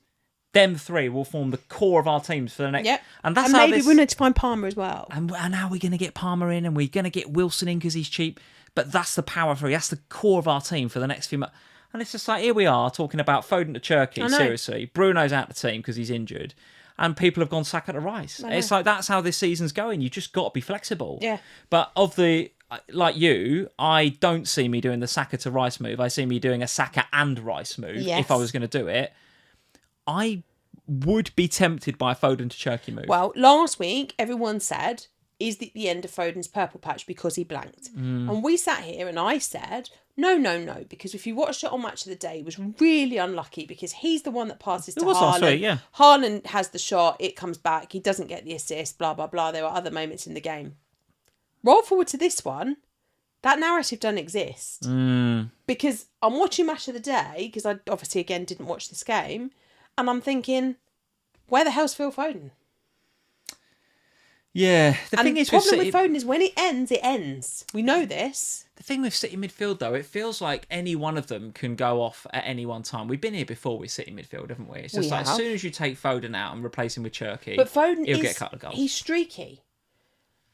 Them three will form the core of our teams for the next... Yep. And that's and maybe we need to find Palmer as well. And how are we going to get Palmer in? And we're going to get Wilson in because he's cheap. But that's the power three. That's the core of our team for the next few months. And it's just like, here we are talking about Foden to Cherki, seriously. Bruno's out the team because he's injured. And people have gone Saka to Rice. It's like, that's how this season's going. You just got to be flexible. Yeah. But like you, I don't see me doing the Saka to Rice move. I see me doing a Saka and Rice move if I was going to do it. I would be tempted by a Foden to Cherki move. Well, last week, everyone said, is the end of Foden's purple patch because he blanked? And we sat here and I said, no, because if you watched it on Match of the Day, he was really unlucky because he's the one that passes to Haaland. Last week, yeah. Haaland has the shot, it comes back, he doesn't get the assist, blah, blah, blah. There are other moments in the game. Roll forward to this one, that narrative doesn't exist. Because I'm watching Match of the Day, because I obviously, again, didn't watch this game, and I'm thinking, where the hell's Phil Foden? Yeah, the problem with Foden is when it ends. We know this. The thing with City midfield, though, it feels like any one of them can go off at any one time. We've been here before with City midfield, haven't we? It's just as soon as you take Foden out and replace him with Cherki, but Foden he'll get a couple of goals. He's streaky.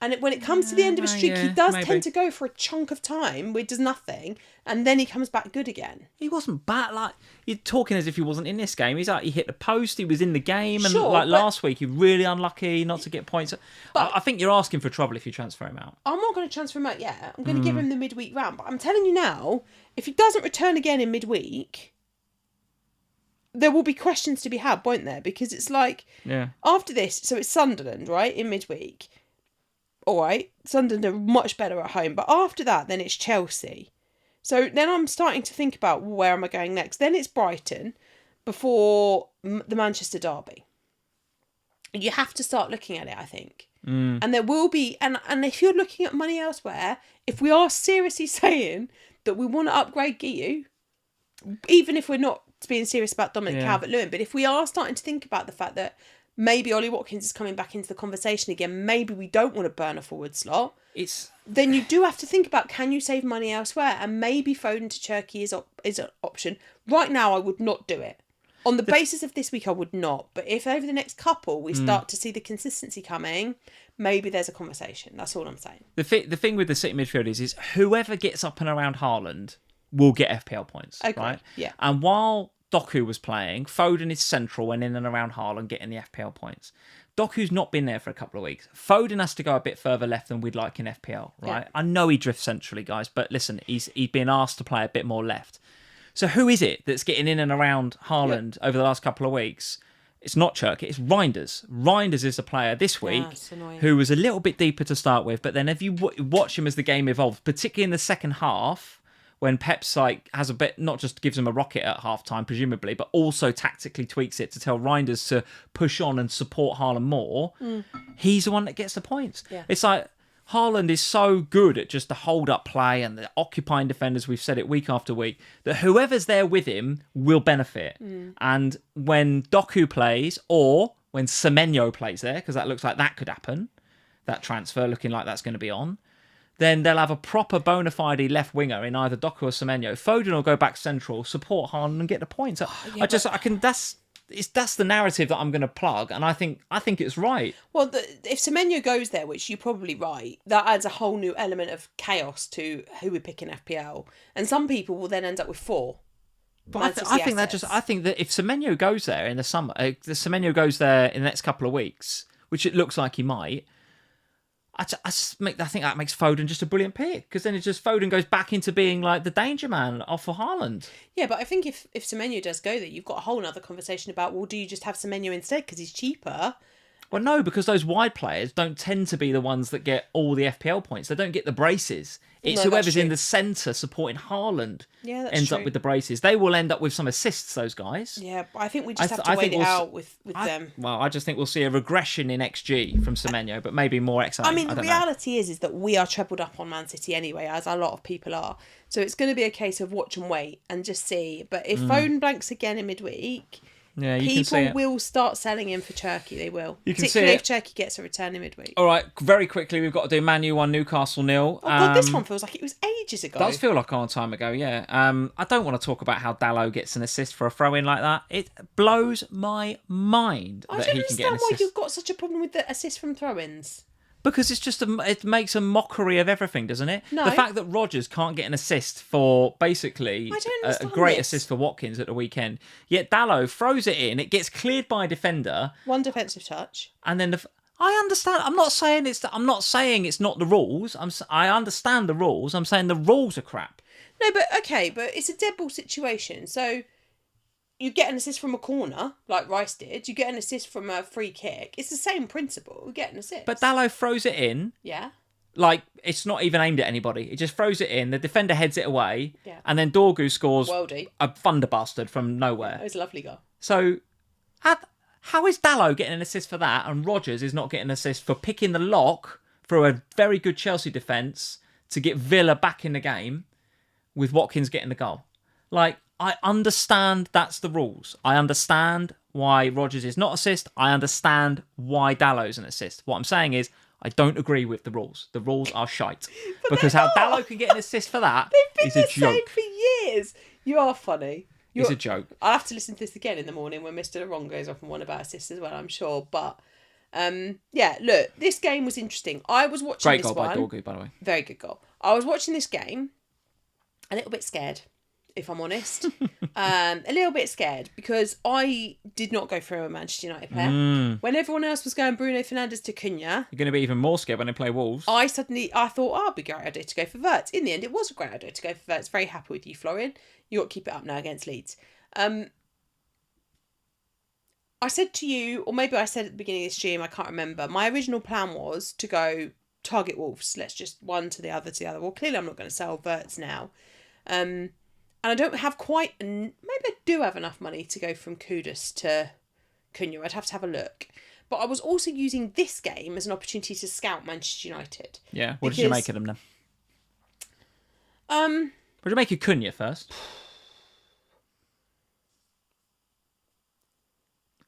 And when it comes to the end of a streak, he does tend to go for a chunk of time where he does nothing, and then he comes back good again. He wasn't bad. Like, you're talking as if he wasn't in this game. He's like, he hit the post, he was in the game, and last week, he was really unlucky not to get points. But I think you're asking for trouble if you transfer him out. I'm not going to transfer him out yet. I'm going to give him the midweek round. But I'm telling you now, if he doesn't return again in midweek, there will be questions to be had, won't there? Because it's like, after this, so it's Sunderland, right, in midweek. All right, Sunderland are much better at home. But after that, then it's Chelsea. So then I'm starting to think about where am I going next. Then it's Brighton before the Manchester derby. You have to start looking at it, I think. And there will be, and if you're looking at money elsewhere, if we are seriously saying that we want to upgrade Guiu, even if we're not being serious about Dominic Calvert-Lewin, but if we are starting to think about the fact that maybe Ollie Watkins is coming back into the conversation again, maybe we don't want to burn a forward slot, then you do have to think about, can you save money elsewhere? And maybe Foden to Cherki is an option. Right now, I would not do it. On the basis of this week, I would not. But if over the next couple we start to see the consistency coming, maybe there's a conversation. That's all I'm saying. The thing with the City midfield is whoever gets up and around Haaland will get FPL points, right? Yeah. And while Doku was playing, Foden is central and in and around Haaland getting the FPL points. Doku's not been there for a couple of weeks. Foden has to go a bit further left than we'd like in FPL, right? Yeah. I know he drifts centrally, guys, but listen, he's been asked to play a bit more left. So who is it that's getting in and around Haaland over the last couple of weeks? It's not Cherki, it's Reinders. Reinders is a player this week who was a little bit deeper to start with, but then if you watch him as the game evolves, particularly in the second half, when Pep's has a bit, not just gives him a rocket at half-time, presumably, but also tactically tweaks it to tell Reinders to push on and support Haaland more, he's the one that gets the points. Yeah. It's like, Haaland is so good at just the hold-up play and the occupying defenders, we've said it week after week, that whoever's there with him will benefit. And when Doku plays, or when Semenyo plays there, because that looks like that could happen, that transfer looking like that's going to be on, then they'll have a proper bona fide left winger in either Doku or Semenyo. Foden will go back central, support Haaland and get the points. That's the narrative that I'm going to plug, and I think it's right. Well, if Semenyo goes there, which you're probably right, that adds a whole new element of chaos to who we pick in FPL, and some people will then end up with 4. But I think that if Semenyo goes there in the summer, Semenyo goes there in the next couple of weeks, which it looks like he might. I think that makes Foden just a brilliant pick, because then it's just Foden goes back into being like the danger man off for Haaland. Yeah, but I think if Semenyo does go there, you've got a whole other conversation about, well, do you just have Semenyo instead because he's cheaper? Well, no, because those wide players don't tend to be the ones that get all the FPL points. They don't get the braces. It's whoever's in the centre supporting Haaland ends up with the braces. They will end up with some assists, those guys. Yeah, but I think we just have to wait it out with them. Well, I just think we'll see a regression in XG from Semenyo, but maybe more XI. I mean, the reality is that we are trebled up on Man City anyway, as a lot of people are. So it's going to be a case of watch and wait and just see. But if Foden blanks again in midweek... Yeah, people will start selling him for Cherki. They will. Particularly if Cherki gets a return in midweek. All right, very quickly, we've got to do Man U 1, Newcastle 0. Oh, God, this one feels like it was ages ago. It does feel like a long time ago, yeah. I don't want to talk about how Dalot gets an assist for a throw-in like that. It blows my mind that he can get an assist. I don't understand why you've got such a problem with the assist from throw-ins. Because it's just it makes a mockery of everything, doesn't it? No. The fact that Rodgers can't get an assist for basically a great assist for Watkins at the weekend, yet Dalot throws it in, it gets cleared by a defender. One defensive touch. And then I understand. I'm not saying it's not the rules. I understand the rules. I'm saying the rules are crap. No, but okay, but it's a dead ball situation. So you get an assist from a corner, like Rice did. You get an assist from a free kick. It's the same principle. You get an assist. But Dalot throws it in. Yeah. Like, it's not even aimed at anybody. It just throws it in. The defender heads it away. Yeah. And then Dorgu scores Worldy. a thunder bastard from nowhere. It was a lovely goal. So, how is Dalot getting an assist for that and Rodgers is not getting an assist for picking the lock through a very good Chelsea defence to get Villa back in the game with Watkins getting the goal? Like, I understand that's the rules. I understand why Rodgers is not assist. I understand why Dallow's an assist. What I'm saying is, I don't agree with the rules. The rules are shite. Because how Dalot can get an assist for that is a joke. They've been the same for years. You are funny. It's a joke. I'll have to listen to this again in the morning when Mr. Laron goes off on one about assists as well, I'm sure. But, yeah, look, this game was interesting. I was watching Great this goal one. by Dorgu, by the way. Very good goal. I was watching this game a little bit scared, if I'm honest. A little bit scared because I did not go for a Manchester United player. When everyone else was going Bruno Fernandes to Cunha, You're going to be even more scared when they play Wolves. I thought, it'd be a great idea to go for Wirtz. In the end, it was a great idea to go for Wirtz. Very happy with you, Florian. You got to keep it up now against Leeds. I said to you, or maybe I said at the beginning of the stream, I can't remember. My original plan was to go target Wolves. Let's just one to the other to the other. Well, clearly I'm not going to sell Wirtz now. And I don't have maybe I do have enough money to go from Kudus to Cunha. I'd have to have a look. But I was also using this game as an opportunity to scout Manchester United. Yeah, what did you make of them then? What did you make of Cunha first?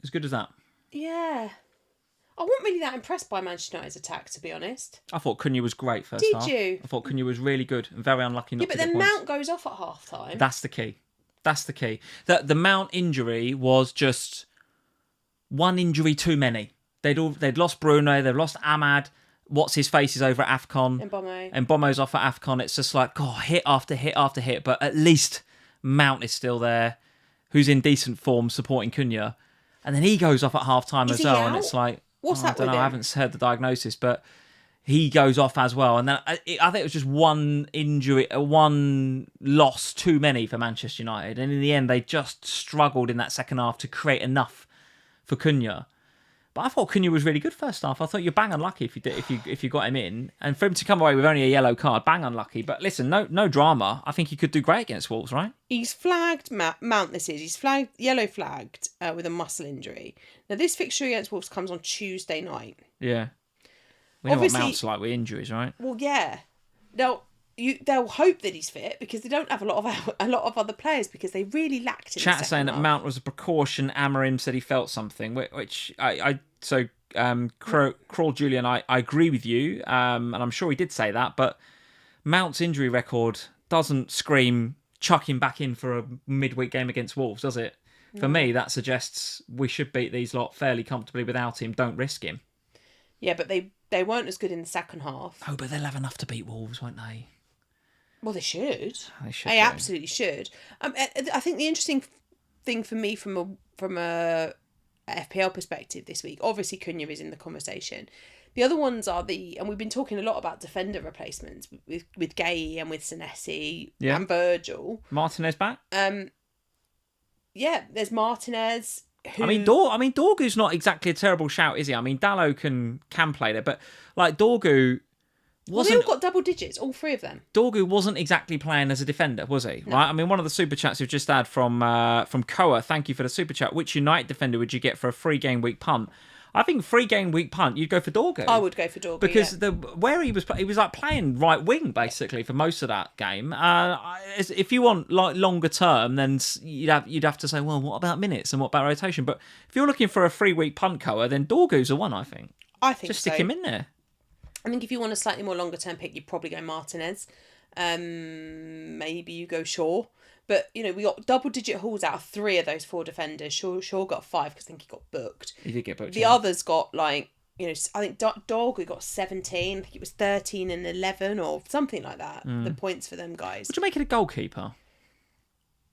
As good as that? Yeah. I wasn't really that impressed by Manchester United's attack, to be honest. I thought Cunha was great first half. Did you? I thought Cunha was really good and very unlucky not to get points. Yeah, but then Mount goes off at half-time. That's the key. That's the key. The Mount injury was just one injury too many. They'd lost Bruno, they've lost Ahmad. What's his face is over at AFCON. Mbomo's off at AFCON. It's just like, hit after hit after hit. But at least Mount is still there, who's in decent form supporting Cunha. And then he goes off at half-time as well. Out? And it's like, what's that? I don't know. I haven't heard the diagnosis, but he goes off as well. And then I think it was just one injury, one loss too many for Manchester United. And in the end, they just struggled in that second half to create enough for Cunha. But I thought Cunha was really good first half. I thought you're bang unlucky if you got him in, and for him to come away with only a yellow card, bang unlucky. But listen, no drama. I think he could do great against Wolves, right? He's flagged Mount. He's yellow flagged with a muscle injury. Now this fixture against Wolves comes on Tuesday night. Yeah, we know what Mount's like with injuries, right? Well, yeah. They'll hope that he's fit because they don't have a lot of other players because they really lacked in the second saying half. that Mount was a precaution. Amorim said he felt something, which Crawl Julian, I agree with you, and I'm sure he did say that. But Mount's injury record doesn't scream chuck him back in for a midweek game against Wolves, does it? No. For me, that suggests we should beat these lot fairly comfortably without him. Don't risk him. Yeah, but they weren't as good in the second half. Oh, but they'll have enough to beat Wolves, won't they? Well, they should. They absolutely should. I think the interesting thing for me from a FPL perspective this week, obviously Cunha is in the conversation. The other ones are and we've been talking a lot about defender replacements with Gay and with Senesi and Virgil. Martinez back? Yeah, there's Martinez. Dorgu's not exactly a terrible shout, is he? I mean, Dalot can play there, but like Dorgu wasn't. They all got double digits, all three of them. Dorgu wasn't exactly playing as a defender, was he? No. Right? I mean, one of the super chats we've just had from Koa. Thank you for the super chat. Which United defender would you get for a free game week punt? I think free game week punt, you'd go for Dorgu. I would go for Dorgu because where he was like playing right wing basically for most of that game. If you want like longer term, then you'd have to say, well, what about minutes and what about rotation? But if you're looking for a 3-week punt Koa, then Dorgu's the one. I think just stick him in there. I think if you want a slightly more longer term pick, you'd probably go Martinez. Maybe you go Shaw. But, we got double-digit hauls out of 3 of those 4 defenders. Shaw got 5 because I think he got booked. He did get booked. The others got, I think Dorgu got 17. I think it was 13 and 11 or something like that. The points for them guys. Would you make it a goalkeeper?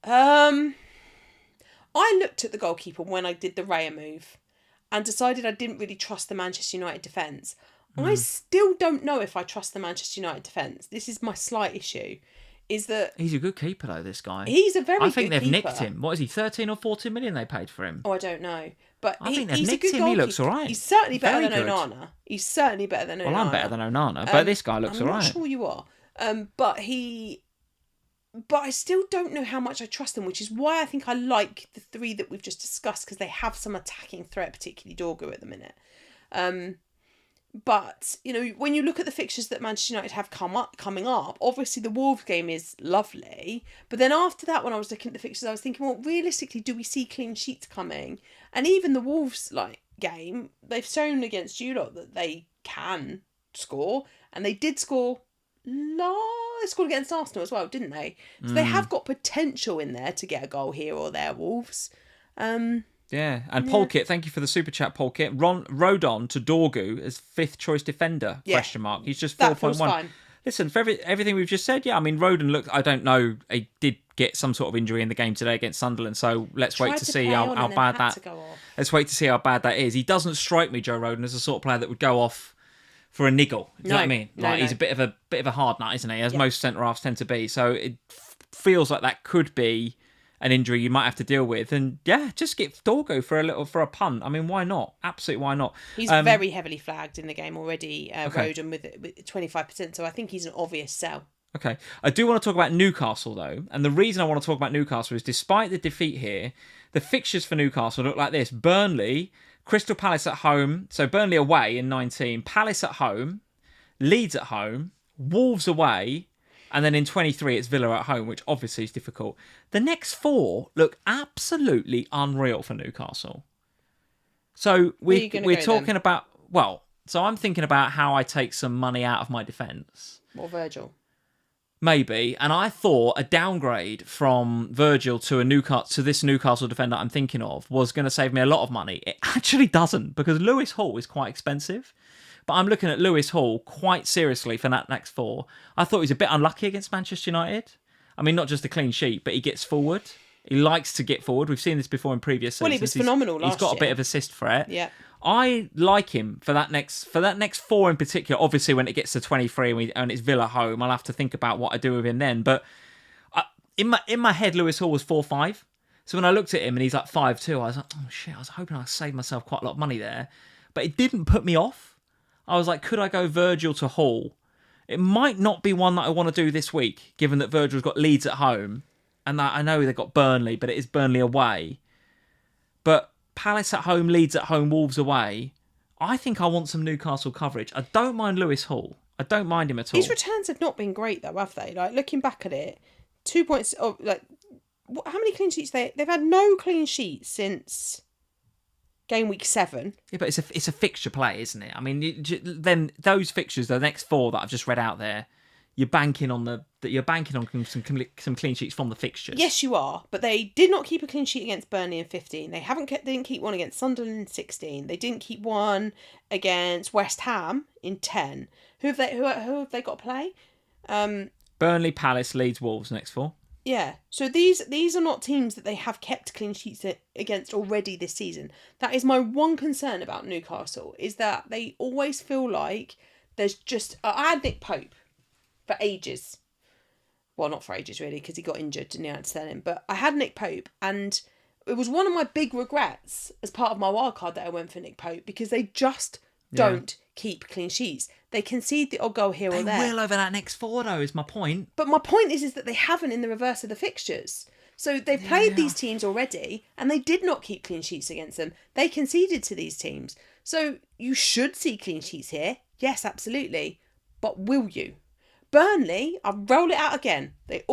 I looked at the goalkeeper when I did the Raya move and decided I didn't really trust the Manchester United defence. I still don't know if I trust the Manchester United defence. This is my slight issue. is that... He's a good keeper, though, this guy. He's a very good keeper. I think they've nicked him. What is he, 13 or 14 million they paid for him? Oh, I don't know. But I think they've he's nicked a good him. He looks all right. He's certainly better Very than good. Onana. He's certainly better than Onana. Well, I'm better than Onana, but this guy looks all right. I'm not sure you are. But I still don't know how much I trust them, which is why I think I like the three that we've just discussed, because they have some attacking threat, particularly Dorgu at the minute. But, you know, when you look at the fixtures that Manchester United have coming up, obviously the Wolves game is lovely. But then after that, when I was looking at the fixtures, I was thinking, well, realistically, do we see clean sheets coming? And even the Wolves game, they've shown against you lot that they can score. And they did score. They scored against Arsenal as well, didn't they? So they have got potential in there to get a goal here or there, Wolves. Yeah, and Polkit, thank you for the super chat, Polkit. Rodon to Dorgu as 5th choice defender, question mark. He's just 4.1. Listen, for everything we've just said, I mean, Rodon looked, I don't know, he did get some sort of injury in the game today against Sunderland, so let's wait to see how bad that is. He doesn't strike me, Joe Rodon, as a sort of player that would go off for a niggle. You know what I mean? He's a bit of a hard nut, isn't he? As most centre halves tend to be. So it feels like that could be an injury you might have to deal with. And just get Dorgu for a punt. I mean, why not? Absolutely, why not? He's very heavily flagged in the game already, Rodon, with 25%. So I think he's an obvious sell. Okay. I do want to talk about Newcastle, though. And the reason I want to talk about Newcastle is despite the defeat here, the fixtures for Newcastle look like this. Burnley, Crystal Palace at home. So Burnley away in 19. Palace at home. Leeds at home. Wolves away. And then in 23, it's Villa at home, which obviously is difficult. The next 4 look absolutely unreal for Newcastle. So we're talking about... Well, so I'm thinking about how I take some money out of my defence. Or Virgil. Maybe. And I thought a downgrade from Virgil to this Newcastle defender I'm thinking of was going to save me a lot of money. It actually doesn't, because Lewis Hall is quite expensive. But I'm looking at Lewis Hall quite seriously for that next 4. I thought he was a bit unlucky against Manchester United. I mean, not just a clean sheet, but he gets forward. He likes to get forward. We've seen this before in previous seasons. Well, he was phenomenal last year. He's got a bit of assist threat. Yeah. I like him for that next 4 in particular. Obviously, when it gets to 23 and it's Villa home, I'll have to think about what I do with him then. But in my head, Lewis Hall was 4.5. So when I looked at him and he's like 5.2, I was like, oh shit, I was hoping I'd save myself quite a lot of money there. But it didn't put me off. I was like, could I go Virgil to Hall? It might not be one that I want to do this week, given that Virgil's got Leeds at home. And I know they've got Burnley, but it is Burnley away. But Palace at home, Leeds at home, Wolves away. I think I want some Newcastle coverage. I don't mind Lewis Hall. I don't mind him at all. His returns have not been great, though, have they? Like, looking back at it, 2 points... how many clean sheets? They've had no clean sheets since... game week 7. Yeah, but it's a fixture play, isn't it? I mean, then those fixtures, the next 4 that I've just read out there, you're banking on some clean sheets from the fixtures. Yes, you are. But they did not keep a clean sheet against Burnley in 15. They didn't keep one against Sunderland in 16. They didn't keep one against West Ham in 10. Who have they got to play? Burnley, Palace, Leeds, Wolves next 4. Yeah, so these are not teams that they have kept clean sheets against already this season. That is my one concern about Newcastle, is that they always feel like there's just... I had Nick Pope for ages. Well, not for ages, really, because he got injured and I had to sell him. But I had Nick Pope, and it was one of my big regrets as part of my wildcard that I went for Nick Pope, because they just don't keep clean sheets. They concede the odd goal here or there. They will over that next 4, though, is my point. But my point is that they haven't in the reverse of the fixtures. So they've played these teams already, and they did not keep clean sheets against them. They conceded to these teams. So you should see clean sheets here. Yes, absolutely. But will you? Burnley, I'll roll it out again. They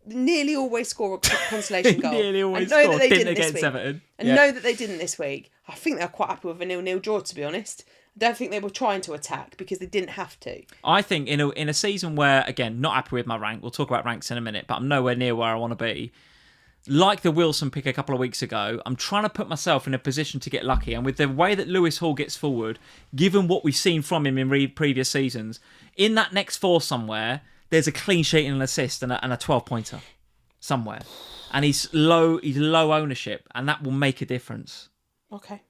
nearly always score a consolation goal. Nearly always I know score. that they didn't against this week. Everton. I know that they didn't this week. I think they're quite happy with a 0-0 draw, to be honest. I don't think they were trying to attack because they didn't have to. I think in a season where, again, not happy with my rank, we'll talk about ranks in a minute, but I'm nowhere near where I want to be. Like the Wilson pick a couple of weeks ago, I'm trying to put myself in a position to get lucky. And with the way that Lewis Hall gets forward, given what we've seen from him in previous seasons, in that next 4 somewhere, there's a clean sheet and an assist and a 12-pointer somewhere. And he's low ownership, and that will make a difference. Okay.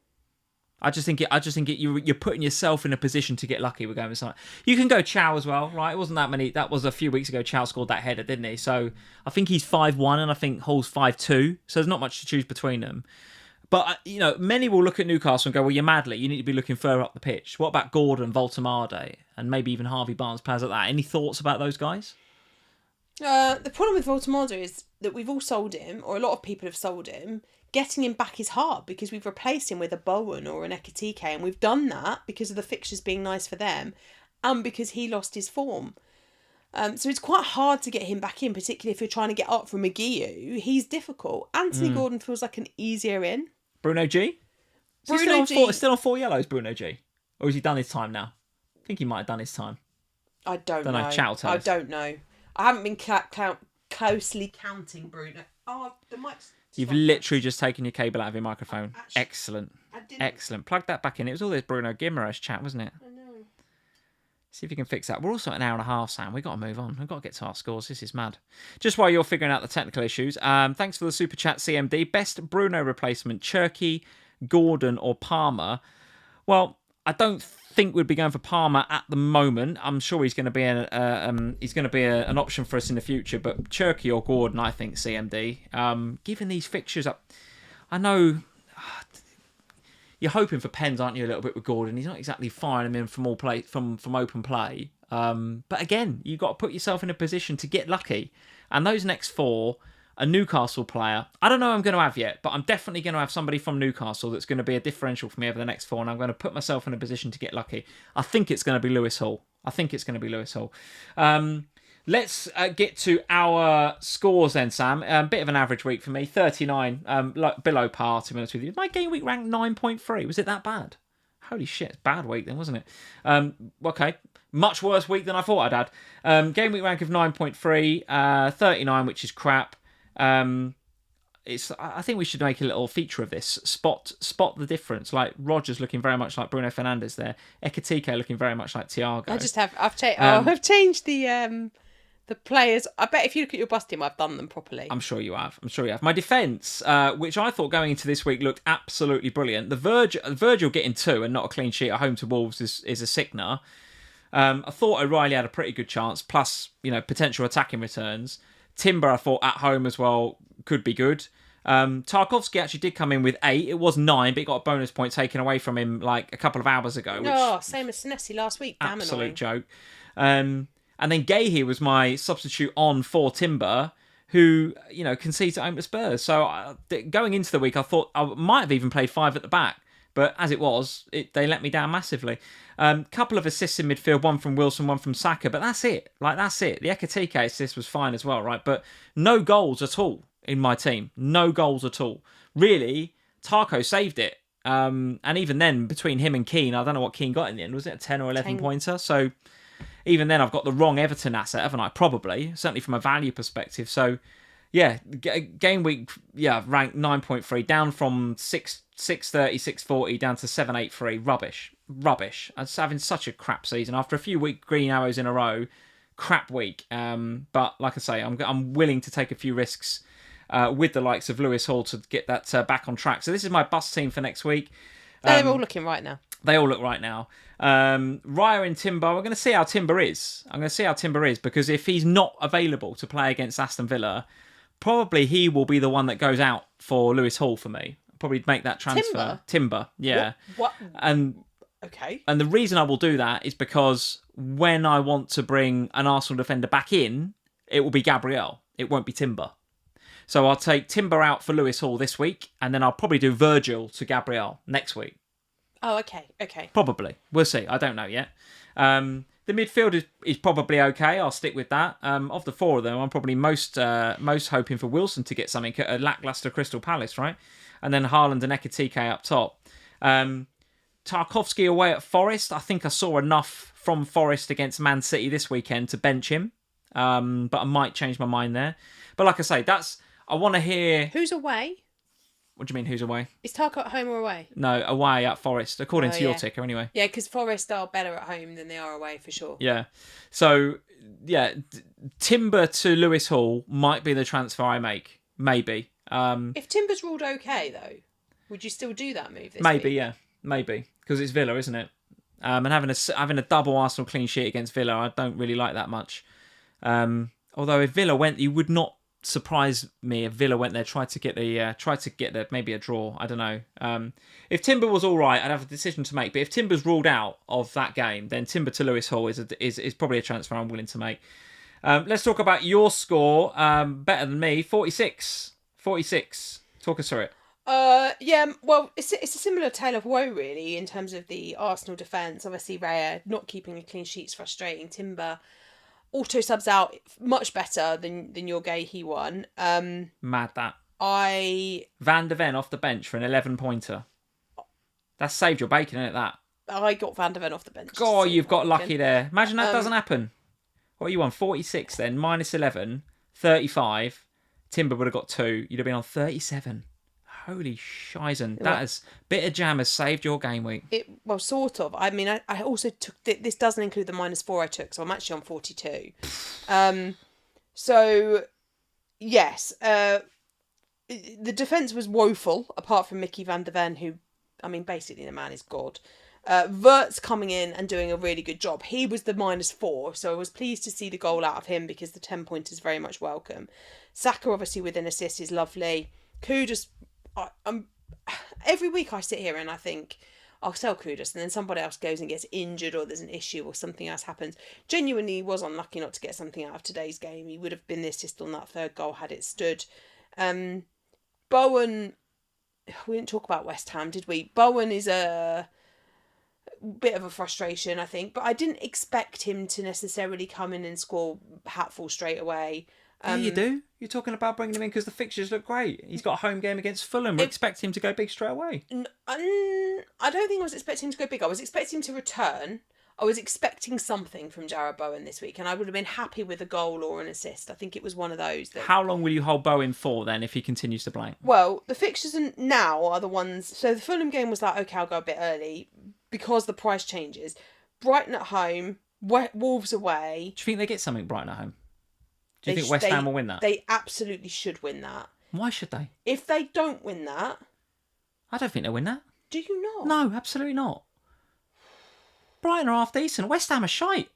I just think you're putting yourself in a position to get lucky with going with something. You can go Chow as well, right? It wasn't that many. That was a few weeks ago. Chow scored that header, didn't he? So I think he's 5-1 and I think Hull's 5-2. So there's not much to choose between them. But, many will look at Newcastle and go, well, you're madly. You need to be looking further up the pitch. What about Gordon, Voltemade, and maybe even Harvey Barnes, players like that? Any thoughts about those guys? The problem with Voltemade is that we've all sold him, or a lot of people have sold him. Getting him back is hard because we've replaced him with a Bowen or an Ekitike, and we've done that because of the fixtures being nice for them and because he lost his form. So it's quite hard to get him back in, particularly if you're trying to get up from McGee. He's difficult. Anthony Gordon feels like an easier in. Bruno G? Still on 4 yellows, Bruno G? Or has he done his time now? I think he might have done his time. I don't know. Choutout. I don't know. I haven't been closely counting Bruno. Oh, the mic's... You've literally just taken your cable out of your microphone. Actually, excellent. Excellent. Plug that back in. It was all this Bruno Guimaraes chat, wasn't it? I know. See if you can fix that. We're also at an hour and a half, Sam. We've got to move on. We've got to get to our scores. This is mad. Just while you're figuring out the technical issues, thanks for the super chat, CMD. Best Bruno replacement, Cherki, Gordon or Palmer? Well, I don't think we'd be going for Palmer at the moment. I'm sure he's going to be an option for us in the future. But Cherki or Gordon, I think CMD. Given these fixtures up, I know you're hoping for pens, aren't you? A little bit with Gordon. He's not exactly firing him in from all play from open play. But again, you've got to put yourself in a position to get lucky. And those next four. A Newcastle player. I don't know who I'm going to have yet, but I'm definitely going to have somebody from Newcastle that's going to be a differential for me over the next four, and I'm going to put myself in a position to get lucky. I think it's going to be Lewis Hall. Let's get to our scores then, Sam. Bit of an average week for me. 39, below par, to be honest with you. My game week ranked 9.3. Was it that bad? Holy shit, it's a bad week then, wasn't it? Okay. Much worse week than I thought I'd had. Game week rank of 9.3, 39, which is crap. I think we should make a little feature of this. Spot the difference. Like Rodgers looking very much like Bruno Fernandes there. Ekitike looking very much like Thiago. I've changed the players. I bet if you look at your bus team, I've done them properly. I'm sure you have. My defence, which I thought going into this week looked absolutely brilliant. The Virgil getting 2 and not a clean sheet at home to Wolves is a sickener. I thought O'Reilly had a pretty good chance, plus potential attacking returns. Timber, I thought, at home as well, could be good. Tarkovsky actually did come in with 8. It was 9, but he got a bonus point taken away from him like a couple of hours ago. Same as Senesi last week. Damn absolute annoying. Joke. And then Gahey was my substitute on for Timber, who, concedes at home to Spurs. So going into the week, I thought I might have even played 5 at the back. But as it was, they let me down massively. Couple of assists in midfield, one from Wilson, one from Saka, but that's it. That's it. The Ekitike assist was fine as well, right? But no goals at all in my team. No goals at all. Really, Tarko saved it. And even then, between him and Keane, I don't know what Keane got in the end. Was it a 10 or 11 pointer? So even then, I've got the wrong Everton asset, haven't I? Probably. Certainly from a value perspective. So, yeah, game week, ranked 9.3, down from 630, 640, down to 783. Rubbish. I was having such a crap season. After a few green arrows in a row, crap week. But like I say, I'm willing to take a few risks with the likes of Lewis Hall to get that back on track. So this is my bus team for next week. They're all looking right now. They all look right now. Raya and Timber, we're going to see how Timber is. Because if he's not available to play against Aston Villa, probably he will be the one that goes out for Lewis Hall for me. Probably make that transfer. Timber, yeah. What? Okay. And the reason I will do that is because when I want to bring an Arsenal defender back in, it will be Gabriel. It won't be Timber. So I'll take Timber out for Lewis Hall this week, and then I'll probably do Virgil to Gabriel next week. Oh, okay. Probably. We'll see. I don't know yet. The midfield is probably okay. I'll stick with that. Of the four of them, I'm probably most hoping for Wilson to get something at a lacklustre Crystal Palace, right? And then Haaland and Ekitike up top. Tarkovsky away at Forest. I think I saw enough from Forest against Man City this weekend to bench him. But I might change my mind there. But like I say, I want to hear... Who's away? What do you mean, who's away? Is Tarko at home or away? No, away at Forest, according to your ticker anyway. Yeah, because Forest are better at home than they are away, for sure. Yeah. So, yeah, Timber to Lewis Hall might be the transfer I make. Maybe. If Timber's ruled okay, though, would you still do that move this maybe, week? Yeah. maybe because it's Villa, isn't it? And having a double Arsenal clean sheet against Villa, I don't really like that much. Although if Villa went, you would not surprise me if Villa went there, tried to get maybe a draw. I don't know. If Timber was all right, I'd have a decision to make. But if Timber's ruled out of that game, then Timber to Lewis Hall is probably a transfer I'm willing to make. Let's talk about your score. Better than me, 46. Talk us through it. Yeah, well, it's a similar tale of woe, really, in terms of the Arsenal defence. Obviously, Raya not keeping a clean sheet's frustrating. Timber auto subs out much better than your gay he won. Mad that. Van de Ven off the bench for an 11-pointer. That's saved your bacon, isn't it, that? I got Van de Ven off the bench. God, you've got lucky there. Imagine that doesn't happen. What are you on? 46 then, minus 11, 35. Timber would have got 2. You'd have been on 37. Holy shizen. That is bit of jam has saved your game week. Well, sort of. I mean, I also took... This doesn't include the -4 I took, so I'm actually on 42. So, yes. The defence was woeful, apart from Mickey van der Ven, who... I mean, basically the man is God. Wirtz coming in and doing a really good job. He was the -4, so I was pleased to see the goal out of him because the 10-point is very much welcome. Saka, obviously, with an assist is lovely. Kudus... every week I sit here and I think I'll sell Kudus, and then somebody else goes and gets injured or there's an issue or something else happens. Genuinely was unlucky not to get something out of today's game. He would have been the assist on that third goal had it stood. Bowen, we didn't talk about West Ham, did we? Bowen is a bit of a frustration, I think, but I didn't expect him to necessarily come in and score hatful straight away. Yeah, you do. You're talking about bringing him in because the fixtures look great. He's got a home game against Fulham. We expect him to go big straight away. I don't think I was expecting him to go big. I was expecting him to return. I was expecting something from Jarrod Bowen this week, and I would have been happy with a goal or an assist. I think it was one of those. How long will you hold Bowen for then if he continues to blank? Well, the fixtures now are the ones... So the Fulham game was like, okay, I'll go a bit early because the price changes. Brighton at home, Wolves away. Do you think they get something Brighton at home? Do you think West Ham will win that? They absolutely should win that. Why should they? If they don't win that... I don't think they'll win that. Do you not? No, absolutely not. Brighton are half decent. West Ham are shite.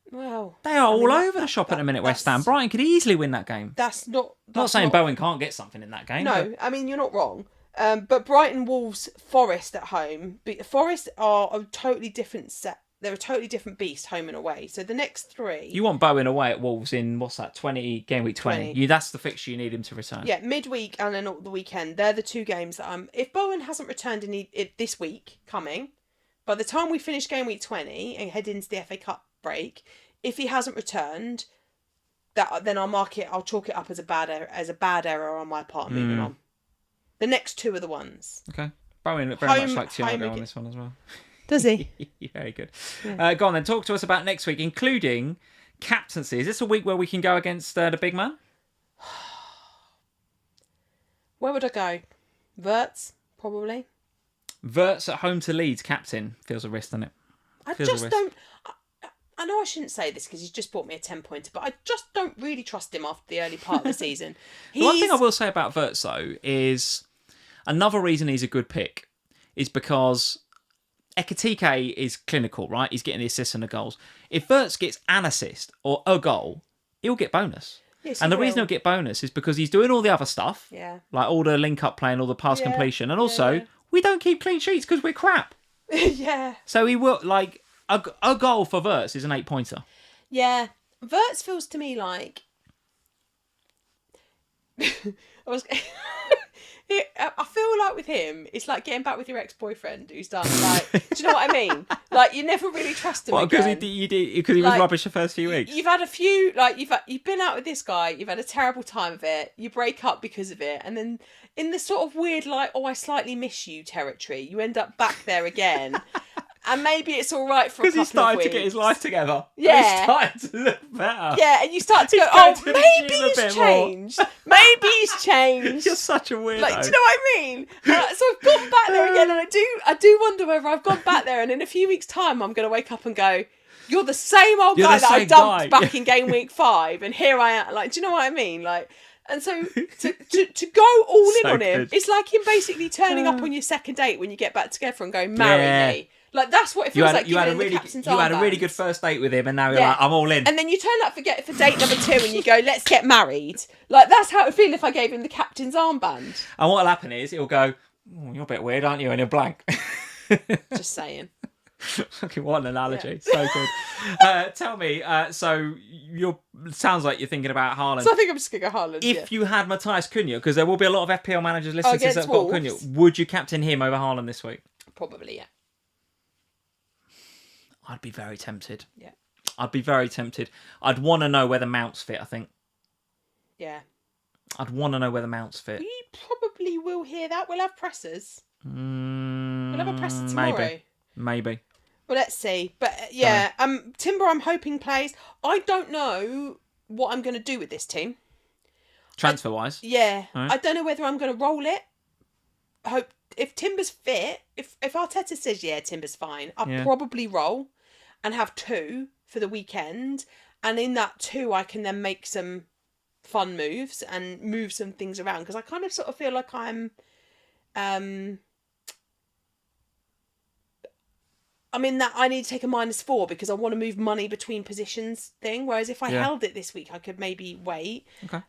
Well... They are all over the shop at the minute, West Ham. Brighton could easily win that game. That's not... Not saying Bowen can't get something in that game. No, but... I mean, you're not wrong. But Brighton, Wolves, Forest at home. Forest are a totally different set. They're a totally different beast, home and away. So the next 3... You want Bowen away at Wolves in, what's that, game week 20. That's the fixture you need him to return. Yeah, midweek and then the weekend. They're the 2 games that I'm... If Bowen hasn't returned this week coming, by the time we finish game week 20 and head into the FA Cup break, if he hasn't returned, then I'll chalk it up as a bad error on my part and moving on. The next 2 are the ones. Okay. Bowen looked very much like Thiago on this one as well. Does he? Very good. Yeah. Go on then, talk to us about next week, including captaincy. Is this a week where we can go against the big man? Where would I go? Wirtz, probably. Wirtz at home to Leeds, captain. Feels a risk, doesn't it? I know I shouldn't say this because he's just bought me a 10-pointer, but I just don't really trust him after the early part of the season. The one thing I will say about Wirtz, though, is another reason he's a good pick is because Ekitike is clinical, right? He's getting the assists and the goals. If Wirtz gets an assist or a goal, he'll get bonus. Yes, and the reason he'll get bonus is because he's doing all the other stuff, like all the link-up play and all the pass completion, and also we don't keep clean sheets because we're crap. Yeah. So he will, like, a goal for Wirtz is an 8-pointer. Yeah. Wirtz feels to me like... I feel like with him, it's like getting back with your ex-boyfriend who's done, like, do you know what I mean? Like, you never really trust him again. Because he was rubbish the first few weeks? You've had a few, like, you've been out with this guy, you've had a terrible time of it, you break up because of it, and then in the sort of weird, like, I slightly miss you territory, you end up back there again. And maybe it's all right for a couple of weeks. Because he started to get his life together. Yeah. He started to look better. Yeah, and you start to go, maybe he's changed. Maybe he's changed. You're such a weirdo. Like, do you know what I mean? So I've gone back there again, and I do wonder whether I've gone back there, and in a few weeks' time, I'm going to wake up and go, you're the same old guy that I dumped back in game week 5, and here I am. Like, do you know what I mean? Like, And so to go all in So on him, good. it's like him basically turning up on your second date when you get back together and going, marry me. Like, that's what it feels like. You had a really good first date with him, and now you're like, I'm all in. And then you turn up for date number 2 and you go, let's get married. Like, that's how it would feel if I gave him the captain's armband. And what'll happen is he'll go, you're a bit weird, aren't you? And he'll blank. Just saying. Fucking what an analogy. So good. Tell me, so sounds like you're thinking about Haaland. So I think I'm just going to go Haaland. If you had Matthias Cunha, because there will be a lot of FPL managers listening to this that have got Cunha, would you captain him over Haaland this week? Probably, yeah. I'd be very tempted. Yeah. I'd be very tempted. I'd want to know whether Mount's fit, I think. Yeah. I'd want to know whether Mount's fit. We probably will hear that. We'll have pressers. We'll have a presser tomorrow. Maybe. Well, let's see. But yeah, Timber, I'm hoping plays. I don't know what I'm going to do with this team. Transfer-wise? Yeah. Right. I don't know whether I'm going to roll it. I hope if Timber's fit, if Arteta says, yeah, Timber's fine, I'll probably roll and have 2 for the weekend. And in that 2, I can then make some fun moves and move some things around. Because I kind of sort of feel like I'm in that I need to take a -4 because I want to move money between positions thing. Whereas if I held it this week, I could maybe wait. Okay.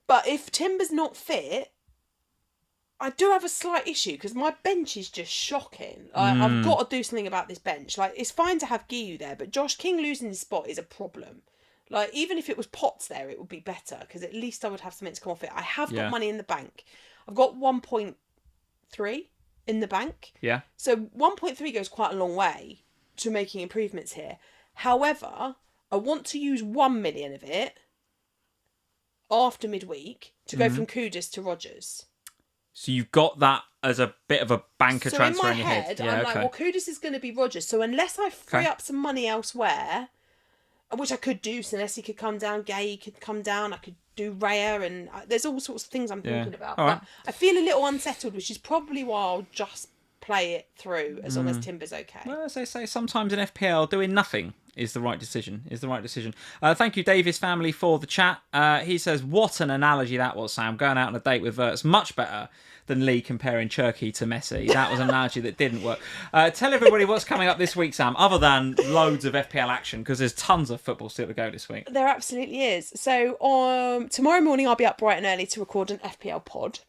But if Timber's not fit, I do have a slight issue because my bench is just shocking. I've got to do something about this bench. Like, it's fine to have Guiu there, but Josh King losing his spot is a problem. Like, even if it was Potts there, it would be better because at least I would have something to come off it. I have got money in the bank. I've got 1.3 in the bank. Yeah. So 1.3 goes quite a long way to making improvements here. However, I want to use 1 million of it after midweek to go from Kudus to Rodgers. So you've got that as a bit of a banker transfer in your head. So in my head, I'm like, well, Kudus is going to be Rodgers. So unless I free up some money elsewhere, which I could do, so unless he could come down, Gay could come down, I could do Raya, and there's all sorts of things I'm thinking about. All right. But I feel a little unsettled, which is probably why I'll just play it through as long as Timber's okay. Well, as they say, sometimes in FPL, doing nothing is the right decision. Thank you, Davis family, for the chat. He says, what an analogy that was, Sam. Going out on a date with Wirtz, much better than Lee comparing Cherki to Messi. That was an analogy that didn't work. Tell everybody what's coming up this week, Sam, other than loads of FPL action, because there's tons of football still to go this week. There absolutely is. So tomorrow morning, I'll be up bright and early to record an FPL pod.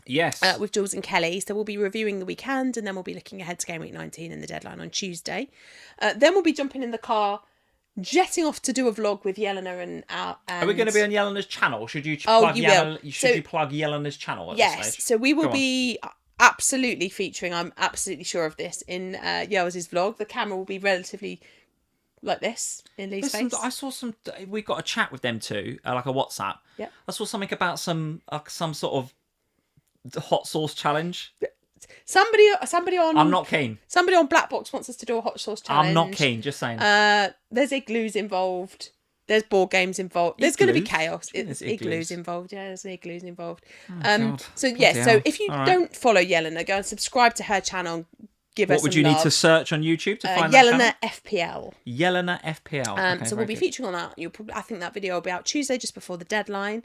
Yes. With Jules and Kelly. So we'll be reviewing the weekend and then we'll be looking ahead to gameweek 19 and the deadline on Tuesday. Then we'll be jumping in the car, jetting off to do a vlog with Yelena and Are we going to be on Yelena's channel? Should you plug Yelena's channel at this stage? Yes. So we will be absolutely featuring, I'm absolutely sure of this, in Yel's vlog. The camera will be relatively like this in Lee's face. I saw we got a chat with them too, like a WhatsApp. Yeah. I saw something about some sort of hot sauce challenge. Somebody on. I'm not keen. Somebody on Black Box wants us to do a hot sauce challenge. I'm not keen. Just saying. There's igloos involved. There's board games involved. There's going to be chaos. There's igloos involved. Yeah, there's igloos involved. God. So yeah. So if you don't follow Yelena, go and subscribe to her channel. Give us. What would you need to search on YouTube to find Yelena that FPL. Yelena FPL. Okay, so we'll be featuring on that. I think that video will be out Tuesday, just before the deadline.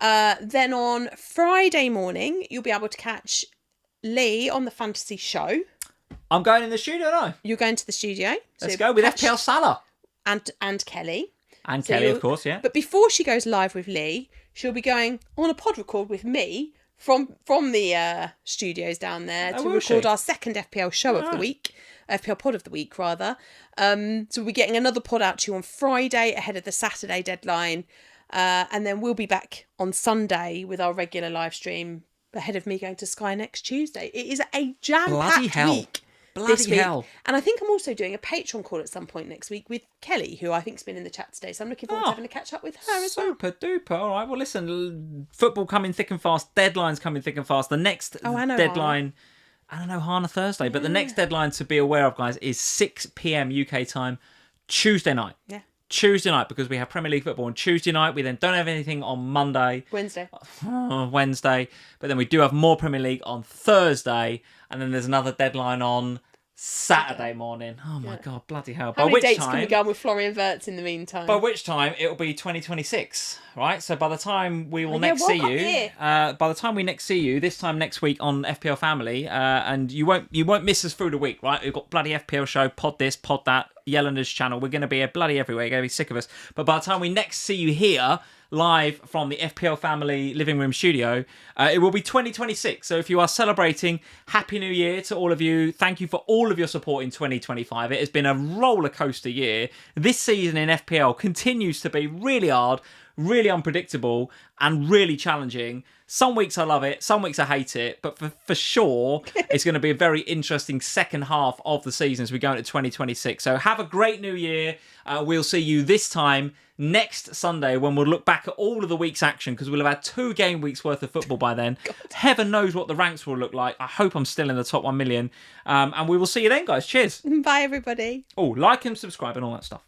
Then on Friday morning, you'll be able to catch Lee on the Fantasy Show. I'm going in the studio now. You're going to the studio. Let's go with FPL Salah. And Kelly. And Kelly, of course, yeah. But before she goes live with Lee, she'll be going on a pod record with me from the studios down there to record our second FPL show of the week. FPL pod of the week, rather. So we'll be getting another pod out to you on Friday ahead of the Saturday deadline. And then we'll be back on Sunday with our regular live stream ahead of me going to Sky next Tuesday. It is a jam-packed week. Bloody hell. And I think I'm also doing a Patreon call at some point next week with Kelly, who I think's been in the chat today. So I'm looking forward to having a catch up with her as well. Super duper. All right. Well, listen, football coming thick and fast. Deadlines coming thick and fast. The next deadline, I don't know, Hana Thursday, but the next deadline to be aware of, guys, is 6 p.m. UK time, Tuesday night. Yeah. Tuesday night, because we have Premier League football on Tuesday night. We then don't have anything on Monday. Wednesday. But then we do have more Premier League on Thursday. And then there's another deadline on Saturday morning. Oh my God, bloody hell. How many dates can we go on with Florian Wirtz in the meantime? By which time it'll be 2026, right? So by the time we will next see you, by the time we next see you, this time next week on FPL Family, and you won't miss us through the week, right? We've got bloody FPL show, pod this, pod that, Yellender's channel. We're going to be bloody everywhere. You're going to be sick of us. But by the time we next see you here, live from the FPL Family living room studio, it will be 2026. So if you are celebrating, Happy New Year to all of you. Thank you for all of your support in 2025. It has been a roller coaster year. This season in FPL continues to be really hard, really unpredictable, and really challenging. Some weeks I love it, some weeks I hate it, but for sure, it's going to be a very interesting second half of the season as we go into 2026. So have a great new year. We'll see you this time next Sunday when we'll look back at all of the week's action, because we'll have had 2 game weeks worth of football by then. Heaven knows what the ranks will look like. I hope I'm still in the top 1 million. And we will see you then, guys. Cheers. Bye, everybody. Oh, like and subscribe and all that stuff.